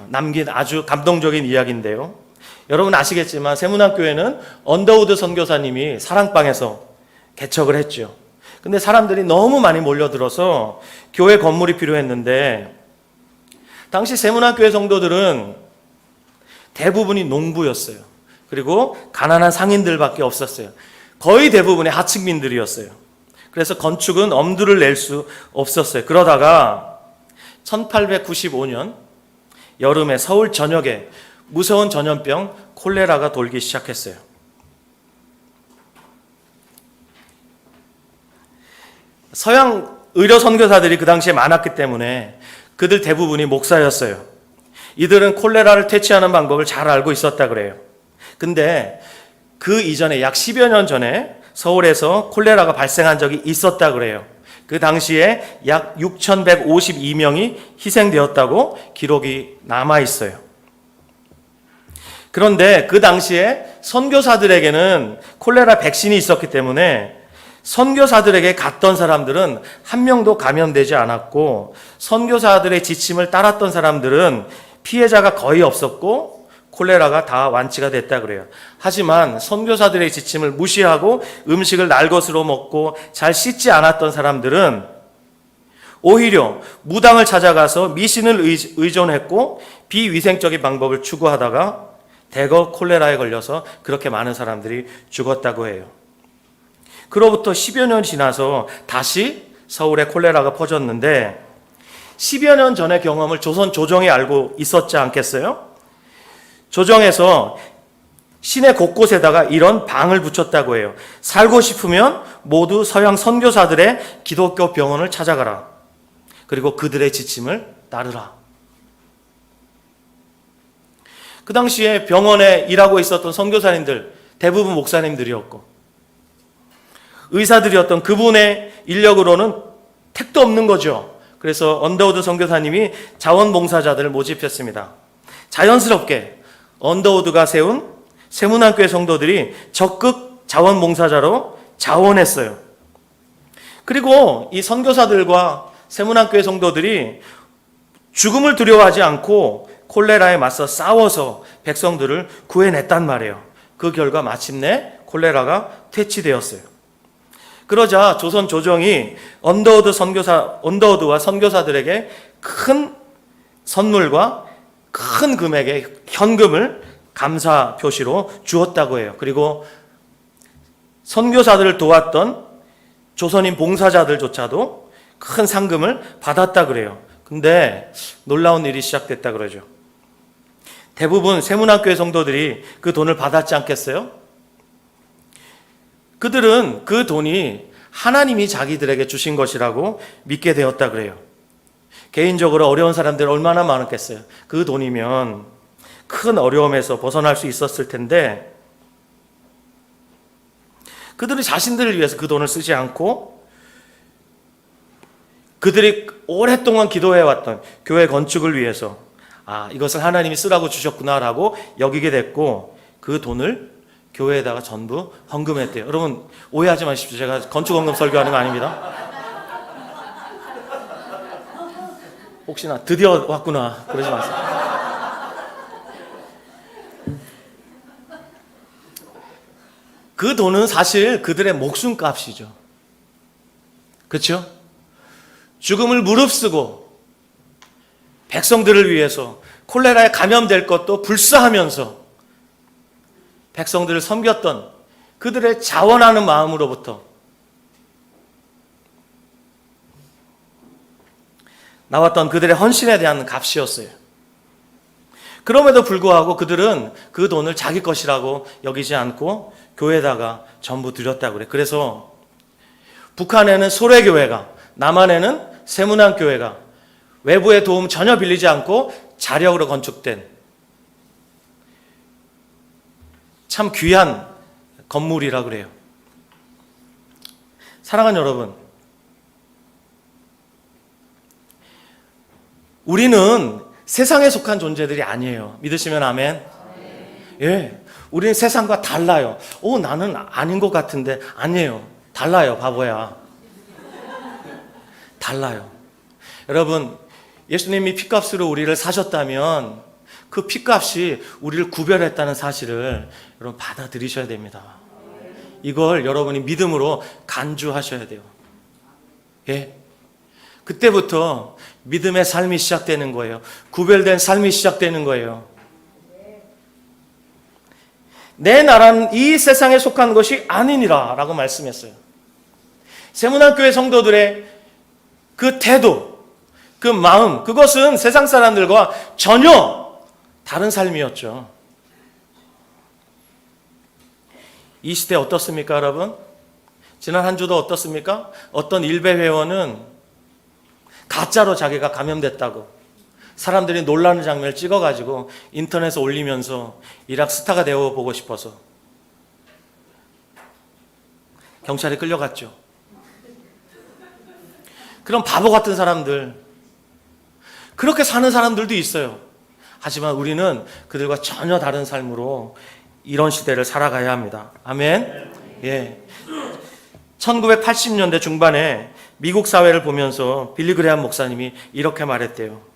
남긴 아주 감동적인 이야기인데요. 여러분 아시겠지만 세문안교회는 언더우드 선교사님이 사랑방에서 개척을 했죠. 근데 사람들이 너무 많이 몰려들어서 교회 건물이 필요했는데 당시 세문안교회 성도들은 대부분이 농부였어요. 그리고 가난한 상인들밖에 없었어요. 거의 대부분의 하층민들이었어요. 그래서 건축은 엄두를 낼 수 없었어요. 그러다가 1895년 여름에 서울 전역에 무서운 전염병 콜레라가 돌기 시작했어요. 서양 의료 선교사들이 그 당시에 많았기 때문에 그들 대부분이 목사였어요. 이들은 콜레라를 퇴치하는 방법을 잘 알고 있었다 그래요. 근데 그 이전에 약 10여 년 전에 서울에서 콜레라가 발생한 적이 있었다 그래요. 그 당시에 약 6,152명이 희생되었다고 기록이 남아 있어요. 그런데 그 당시에 선교사들에게는 콜레라 백신이 있었기 때문에 선교사들에게 갔던 사람들은 한 명도 감염되지 않았고, 선교사들의 지침을 따랐던 사람들은 피해자가 거의 없었고 콜레라가 다 완치가 됐다 그래요. 하지만 선교사들의 지침을 무시하고 음식을 날 것으로 먹고 잘 씻지 않았던 사람들은 오히려 무당을 찾아가서 미신을 의존했고 비위생적인 방법을 추구하다가 대거 콜레라에 걸려서 그렇게 많은 사람들이 죽었다고 해요. 그로부터 10여 년 지나서 다시 서울에 콜레라가 퍼졌는데 10여 년 전의 경험을 조선 조정이 알고 있었지 않겠어요? 조정에서 시내 곳곳에다가 이런 방을 붙였다고 해요. 살고 싶으면 모두 서양 선교사들의 기독교 병원을 찾아가라. 그리고 그들의 지침을 따르라. 그 당시에 병원에 일하고 있었던 선교사님들 대부분 목사님들이었고 의사들이었던 그분의 인력으로는 택도 없는 거죠. 그래서 언더우드 선교사님이 자원봉사자들을 모집했습니다. 자연스럽게 언더우드가 세운 세문안교회 성도들이 적극 자원봉사자로 자원했어요. 그리고 이 선교사들과 세문안교회 성도들이 죽음을 두려워하지 않고 콜레라에 맞서 싸워서 백성들을 구해냈단 말이에요. 그 결과 마침내 콜레라가 퇴치되었어요. 그러자 조선 조정이 언더우드와 선교사들에게 큰 선물과 큰 금액의 현금을 감사 표시로 주었다고 해요. 그리고 선교사들을 도왔던 조선인 봉사자들조차도 큰 상금을 받았다 그래요. 근데 놀라운 일이 시작됐다 그러죠. 대부분 세문안교회 성도들이 그 돈을 받았지 않겠어요? 그들은 그 돈이 하나님이 자기들에게 주신 것이라고 믿게 되었다 그래요. 개인적으로 어려운 사람들 얼마나 많았겠어요. 그 돈이면 큰 어려움에서 벗어날 수 있었을 텐데 그들이 자신들을 위해서 그 돈을 쓰지 않고 그들이 오랫동안 기도해왔던 교회 건축을 위해서 이것을 하나님이 쓰라고 주셨구나라고 여기게 됐고 그 돈을 교회에다가 전부 헌금했대요. 여러분 오해하지 마십시오. 제가 건축헌금 설교하는 거 아닙니다. 혹시나 드디어 왔구나 그러지 마세요. 그 돈은 사실 그들의 목숨값이죠. 그렇죠? 죽음을 무릅쓰고 백성들을 위해서 콜레라에 감염될 것도 불사하면서 백성들을 섬겼던 그들의 자원하는 마음으로부터 나왔던 그들의 헌신에 대한 값이었어요. 그럼에도 불구하고 그들은 그 돈을 자기 것이라고 여기지 않고 교회에다가 전부 드렸다고 그래요. 그래서 북한에는 소래교회가, 남한에는 세문안교회가 외부의 도움 전혀 빌리지 않고 자력으로 건축된 참 귀한 건물이라 그래요. 사랑하는 여러분, 우리는 세상에 속한 존재들이 아니에요. 믿으시면 아멘. 예, 우리는 세상과 달라요. 나는 아닌 것 같은데 아니에요. 달라요, 바보야. 달라요. 여러분, 예수님이 피값으로 우리를 사셨다면 그 피값이 우리를 구별했다는 사실을 여러분 받아들이셔야 됩니다. 이걸 여러분이 믿음으로 간주하셔야 돼요. 예. 그때부터 믿음의 삶이 시작되는 거예요. 구별된 삶이 시작되는 거예요. 내 나라는 이 세상에 속한 것이 아니니라 라고 말씀했어요. 세문안교회 성도들의 그 태도, 그 마음, 그것은 세상 사람들과 전혀 다른 삶이었죠. 이 시대 어떻습니까, 여러분? 지난 한 주도 어떻습니까? 어떤 일베 회원은 가짜로 자기가 감염됐다고 사람들이 놀라는 장면을 찍어가지고 인터넷에 올리면서 이락 스타가 되어보고 싶어서 경찰에 끌려갔죠. 그런 바보 같은 사람들, 그렇게 사는 사람들도 있어요. 하지만 우리는 그들과 전혀 다른 삶으로 이런 시대를 살아가야 합니다. 아멘. 예. 1980년대 중반에 미국 사회를 보면서 빌리 그레함 목사님이 이렇게 말했대요.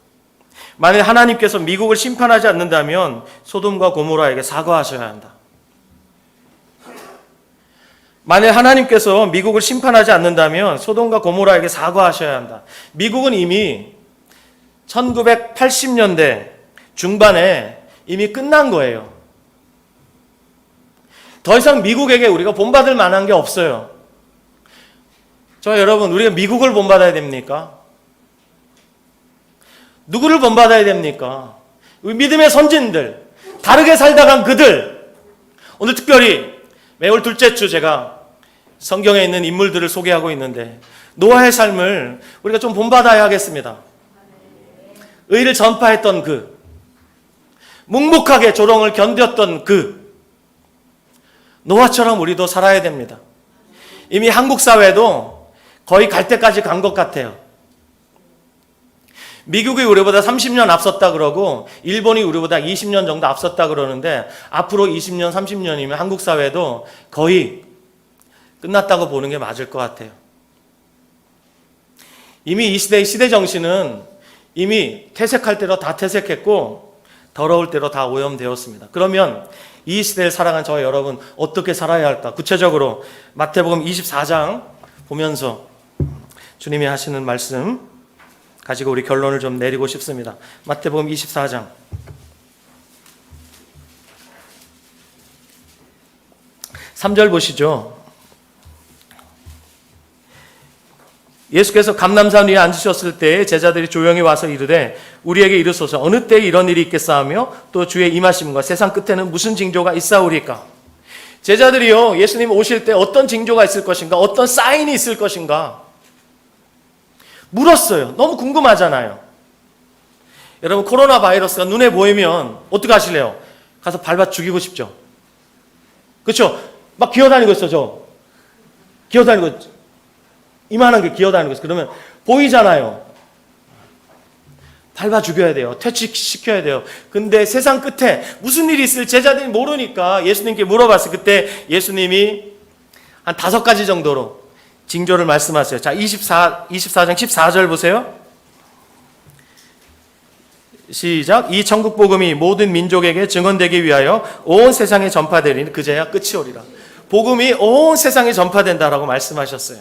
만일 하나님께서 미국을 심판하지 않는다면 소돔과 고모라에게 사과하셔야 한다. 만일 하나님께서 미국을 심판하지 않는다면 소돔과 고모라에게 사과하셔야 한다. 미국은 이미 1980년대 중반에 이미 끝난 거예요. 더 이상 미국에게 우리가 본받을 만한 게 없어요. 저 여러분, 우리가 미국을 본받아야 됩니까? 누구를 본받아야 됩니까? 우리 믿음의 선진들, 다르게 살다 간 그들. 오늘 특별히 매월 둘째 주 제가 성경에 있는 인물들을 소개하고 있는데 노아의 삶을 우리가 좀 본받아야 하겠습니다. 의를 전파했던 그, 묵묵하게 조롱을 견뎠던 그, 노아처럼 우리도 살아야 됩니다. 이미 한국 사회도 거의 갈 때까지 간 것 같아요. 미국이 우리보다 30년 앞섰다 그러고 일본이 우리보다 20년 정도 앞섰다 그러는데 앞으로 20년, 30년이면 한국 사회도 거의 끝났다고 보는 게 맞을 것 같아요. 이미 이 시대의 시대 정신은 이미 퇴색할 대로 다 퇴색했고 더러울 대로 다 오염되었습니다. 그러면 이 시대를 살아가는 저와 여러분 어떻게 살아야 할까? 구체적으로 마태복음 24장 보면서 주님이 하시는 말씀 가지고 우리 결론을 좀 내리고 싶습니다. 마태복음 24장 3절 보시죠. 예수께서 감람산 위에 앉으셨을 때 제자들이 조용히 와서 이르되 우리에게 이르소서 어느 때에 이런 일이 있겠사하며 또 주의 임하심과 세상 끝에는 무슨 징조가 있사오리까? 제자들이요, 예수님 오실 때 어떤 징조가 있을 것인가, 어떤 사인이 있을 것인가 물었어요. 너무 궁금하잖아요. 여러분, 코로나 바이러스가 눈에 보이면 어떻게 하실래요? 가서 밟아 죽이고 싶죠. 그렇죠? 막 기어다니고 있어. 저 기어다니고 있죠. 이만한 게 기어다니는 거죠. 그러면 보이잖아요. 밟아 죽여야 돼요. 퇴치시켜야 돼요. 근데 세상 끝에 무슨 일이 있을 제자들이 모르니까 예수님께 물어봤어요. 그때 예수님이 한 5가지 정도로 징조를 말씀하세요. 자, 24장 14절 보세요. 시작. 이 천국 복음이 모든 민족에게 증언되기 위하여 온 세상에 전파되리니 그제야 끝이 오리라. 복음이 온 세상에 전파된다라고 말씀하셨어요.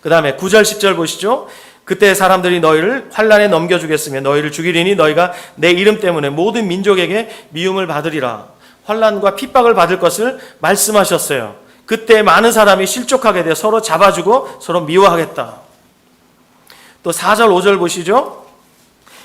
그 다음에 9절 10절 보시죠. 그때 사람들이 너희를 환난에 넘겨주겠으며 너희를 죽이리니 너희가 내 이름 때문에 모든 민족에게 미움을 받으리라. 환난과 핍박을 받을 것을 말씀하셨어요. 그때 많은 사람이 실족하게 되어 서로 잡아주고 서로 미워하겠다. 또 4절 5절 보시죠.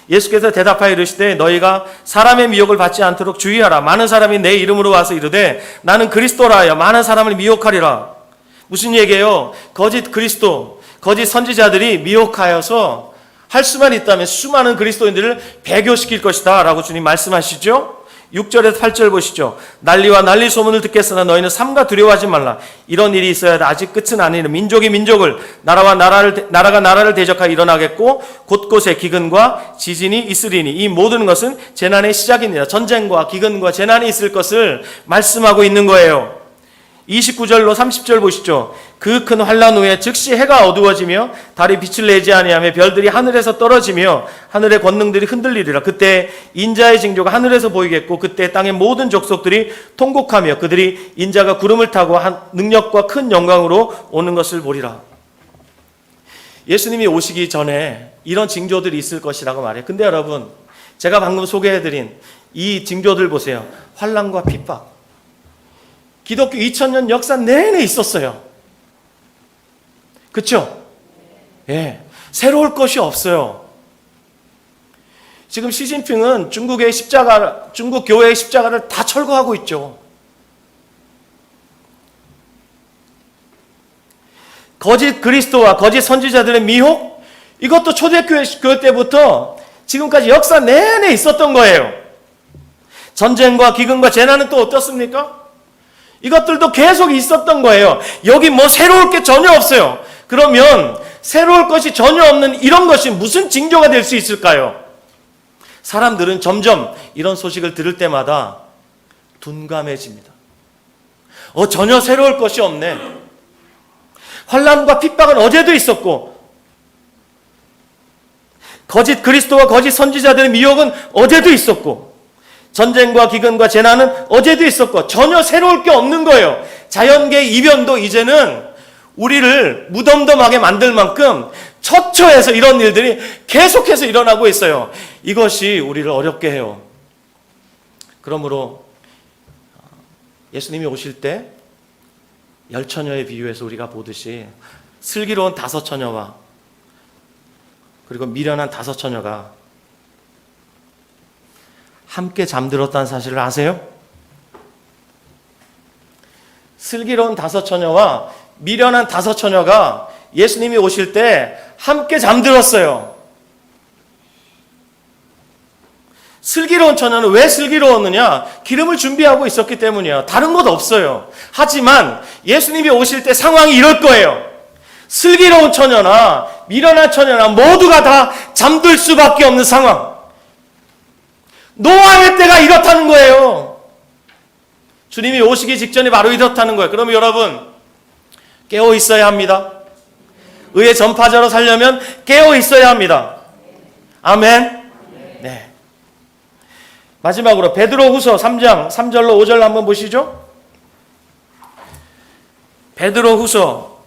예수께서 대답하여 이르시되 너희가 사람의 미혹을 받지 않도록 주의하라. 많은 사람이 내 이름으로 와서 이르되 나는 그리스도라 하여 많은 사람을 미혹하리라. 무슨 얘기예요? 거짓 그리스도, 거짓 선지자들이 미혹하여서 할 수만 있다면 수많은 그리스도인들을 배교시킬 것이다 라고 주님 말씀하시죠. 6절에서 8절 보시죠. 난리와 난리 소문을 듣겠으나 너희는 삼가 두려워하지 말라. 이런 일이 있어야 돼. 아직 끝은 아니라 민족이 민족을, 나라가 나라를 대적하여 일어나겠고 곳곳에 기근과 지진이 있으리니 이 모든 것은 재난의 시작이니라. 전쟁과 기근과 재난이 있을 것을 말씀하고 있는 거예요. 29절로 30절 보시죠. 그 큰 환난 후에 즉시 해가 어두워지며 달이 빛을 내지 아니하며 별들이 하늘에서 떨어지며 하늘의 권능들이 흔들리리라. 그때 인자의 징조가 하늘에서 보이겠고 그때 땅의 모든 족속들이 통곡하며 그들이 인자가 구름을 타고 한 능력과 큰 영광으로 오는 것을 보리라. 예수님이 오시기 전에 이런 징조들이 있을 것이라고 말해요. 근데 여러분, 제가 방금 소개해드린 이 징조들 보세요. 환난과 핍박. 기독교 2000년 역사 내내 있었어요. 그렇죠? 예, 새로울 것이 없어요. 지금 시진핑은 중국 교회의 십자가를 다 철거하고 있죠. 거짓 그리스도와 거짓 선지자들의 미혹, 이것도 초대교회 때부터 지금까지 역사 내내 있었던 거예요. 전쟁과 기근과 재난은 또 어떻습니까? 이것들도 계속 있었던 거예요. 여기 뭐 새로울 게 전혀 없어요. 그러면 새로울 것이 전혀 없는 이런 것이 무슨 징조가 될 수 있을까요? 사람들은 점점 이런 소식을 들을 때마다 둔감해집니다. 전혀 새로울 것이 없네. 환난과 핍박은 어제도 있었고, 거짓 그리스도와 거짓 선지자들의 미혹은 어제도 있었고, 전쟁과 기근과 재난은 어제도 있었고, 전혀 새로울 게 없는 거예요. 자연계의 이변도 이제는 우리를 무덤덤하게 만들 만큼 처처해서 이런 일들이 계속해서 일어나고 있어요. 이것이 우리를 어렵게 해요. 그러므로 예수님이 오실 때 열처녀에 비유해서 우리가 보듯이 슬기로운 5처녀와 그리고 미련한 5처녀가 함께 잠들었다는 사실을 아세요? 슬기로운 5처녀와 미련한 5처녀가 예수님이 오실 때 함께 잠들었어요. 슬기로운 처녀는 왜 슬기로웠느냐? 기름을 준비하고 있었기 때문이에요. 다른 것 없어요. 하지만 예수님이 오실 때 상황이 이럴 거예요. 슬기로운 처녀나 미련한 처녀나 모두가 다 잠들 수밖에 없는 상황. 노아의 때가 이렇다는 거예요. 주님이 오시기 직전에 바로 이렇다는 거예요. 그러면 여러분 깨어 있어야 합니다. 의의 전파자로 살려면 깨어 있어야 합니다. 아멘. 네. 마지막으로 베드로후서 3장 3절로 5절 한번 보시죠. 베드로후서,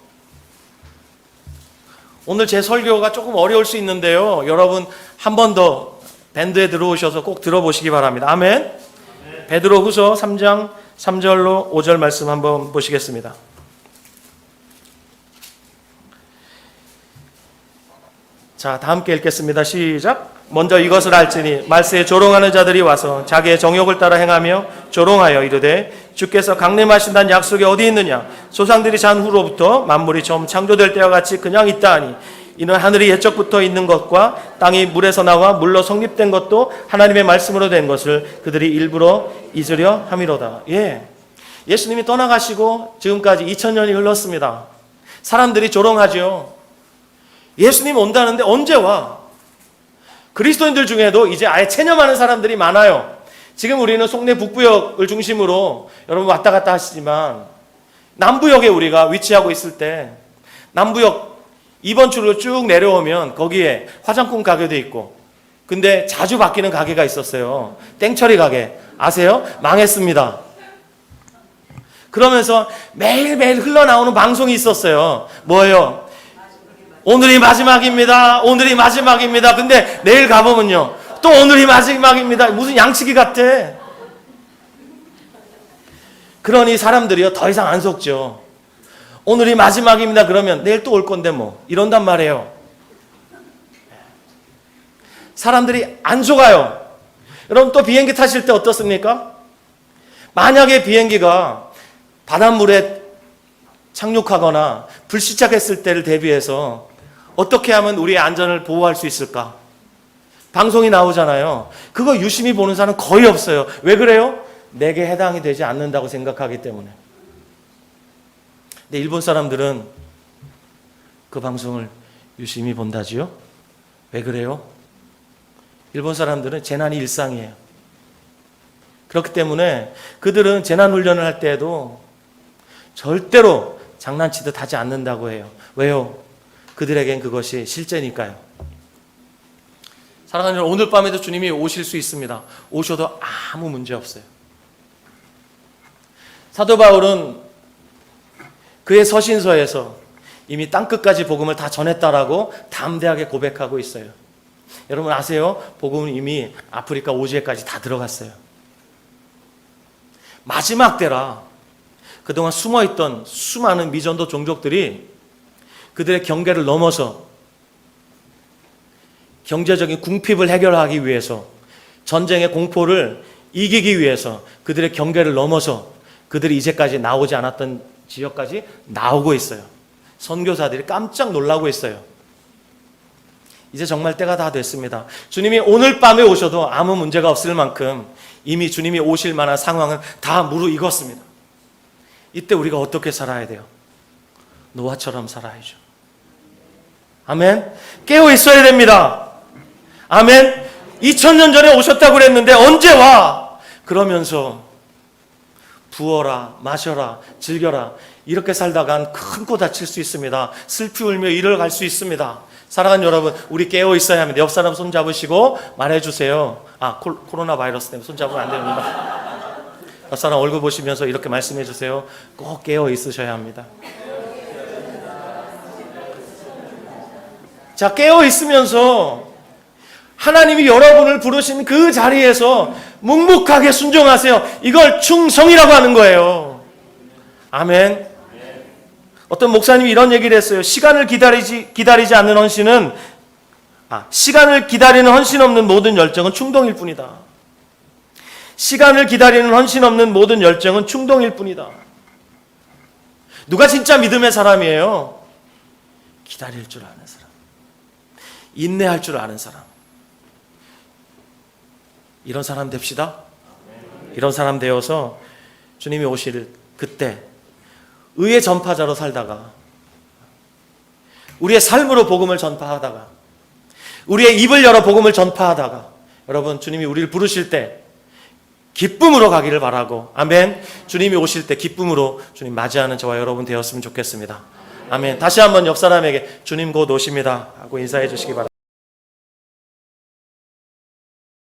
오늘 제 설교가 조금 어려울 수 있는데요, 여러분 한 번 더 밴드에 들어오셔서 꼭 들어보시기 바랍니다. 아멘. 네. 베드로후서 3장 3절로 5절 말씀 한번 보시겠습니다. 자, 다 함께 읽겠습니다. 시작. 먼저 이것을 알지니 말세에 조롱하는 자들이 와서 자기의 정욕을 따라 행하며 조롱하여 이르되 주께서 강림하신다는 약속이 어디 있느냐? 조상들이 잔 후로부터 만물이 처음 창조될 때와 같이 그냥 있다 하니 이는 하늘이 옛적부터 있는 것과 땅이 물에서 나와 물로 성립된 것도 하나님의 말씀으로 된 것을 그들이 일부러 잊으려 함이로다. 예, 예수님이 떠나가시고 지금까지 2000년이 흘렀습니다. 사람들이 조롱하죠. 예수님 온다는데 언제 와? 그리스도인들 중에도 이제 아예 체념하는 사람들이 많아요. 지금 우리는 송내 북부역을 중심으로 여러분 왔다 갔다 하시지만 남부역에 우리가 위치하고 있을 때 남부역 2번 출구로 쭉 내려오면 거기에 화장품 가게도 있고, 근데 자주 바뀌는 가게가 있었어요. 땡처리 가게 아세요? 망했습니다. 그러면서 매일매일 흘러나오는 방송이 있었어요. 뭐예요? 오늘이 마지막입니다. 오늘이 마지막입니다. 근데 내일 가보면요, 또 오늘이 마지막입니다. 무슨 양치기 같아. 그러니 사람들이요 더 이상 안 속죠. 오늘이 마지막입니다. 그러면 내일 또 올 건데 뭐 이런단 말이에요. 사람들이 안 속아요. 여러분 또 비행기 타실 때 어떻습니까? 만약에 비행기가 바닷물에 착륙하거나 불시착했을 때를 대비해서 어떻게 하면 우리의 안전을 보호할 수 있을까? 방송이 나오잖아요. 그거 유심히 보는 사람은 거의 없어요. 왜 그래요? 내게 해당이 되지 않는다고 생각하기 때문에. 근데 일본 사람들은 그 방송을 유심히 본다지요? 왜 그래요? 일본 사람들은 재난이 일상이에요. 그렇기 때문에 그들은 재난훈련을 할 때에도 절대로 장난치듯 하지 않는다고 해요. 왜요? 그들에겐 그것이 실제니까요. 사랑하는 여러분, 오늘 밤에도 주님이 오실 수 있습니다. 오셔도 아무 문제 없어요. 사도 바울은 그의 서신서에서 이미 땅끝까지 복음을 다 전했다라고 담대하게 고백하고 있어요. 여러분 아세요? 복음은 이미 아프리카 오지에까지 다 들어갔어요. 마지막 때라 그동안 숨어있던 수많은 미전도 종족들이 그들의 경계를 넘어서 경제적인 궁핍을 해결하기 위해서, 전쟁의 공포를 이기기 위해서 그들의 경계를 넘어서 그들이 이제까지 나오지 않았던 지역까지 나오고 있어요. 선교사들이 깜짝 놀라고 있어요. 이제 정말 때가 다 됐습니다. 주님이 오늘 밤에 오셔도 아무 문제가 없을 만큼 이미 주님이 오실 만한 상황은 다 무르익었습니다. 이때 우리가 어떻게 살아야 돼요? 노아처럼 살아야죠. 아멘. 깨어 있어야 됩니다. 아멘. 2000년 전에 오셨다고 그랬는데 언제 와? 그러면서 부어라, 마셔라, 즐겨라, 이렇게 살다간 큰 코 다칠 수 있습니다. 슬피 울며 일을 갈 수 있습니다. 사랑하는 여러분, 우리 깨어 있어야 합니다. 옆 사람 손 잡으시고 말해주세요. 코로나 바이러스 때문에 손 잡으면 안 됩니다. 옆 사람 얼굴 보시면서 이렇게 말씀해 주세요. 꼭 깨어 있으셔야 합니다. 자, 깨어 있으면서 하나님이 여러분을 부르신 그 자리에서 묵묵하게 순종하세요. 이걸 충성이라고 하는 거예요. 아멘. 어떤 목사님이 이런 얘기를 했어요. 시간을 기다리지 않는 헌신은, 시간을 기다리는 헌신 없는 모든 열정은 충동일 뿐이다. 시간을 기다리는 헌신 없는 모든 열정은 충동일 뿐이다. 누가 진짜 믿음의 사람이에요? 기다릴 줄 아는 사람, 인내할 줄 아는 사람. 이런 사람 됩시다. 이런 사람 되어서 주님이 오실 그때 의의 전파자로 살다가, 우리의 삶으로 복음을 전파하다가, 우리의 입을 열어 복음을 전파하다가, 여러분, 주님이 우리를 부르실 때 기쁨으로 가기를 바라고, 아멘. 주님이 오실 때 기쁨으로 주님 맞이하는 저와 여러분 되었으면 좋겠습니다. 아멘. 다시 한번 옆 사람에게 주님 곧 오십니다 하고 인사해 주시기 바랍니다.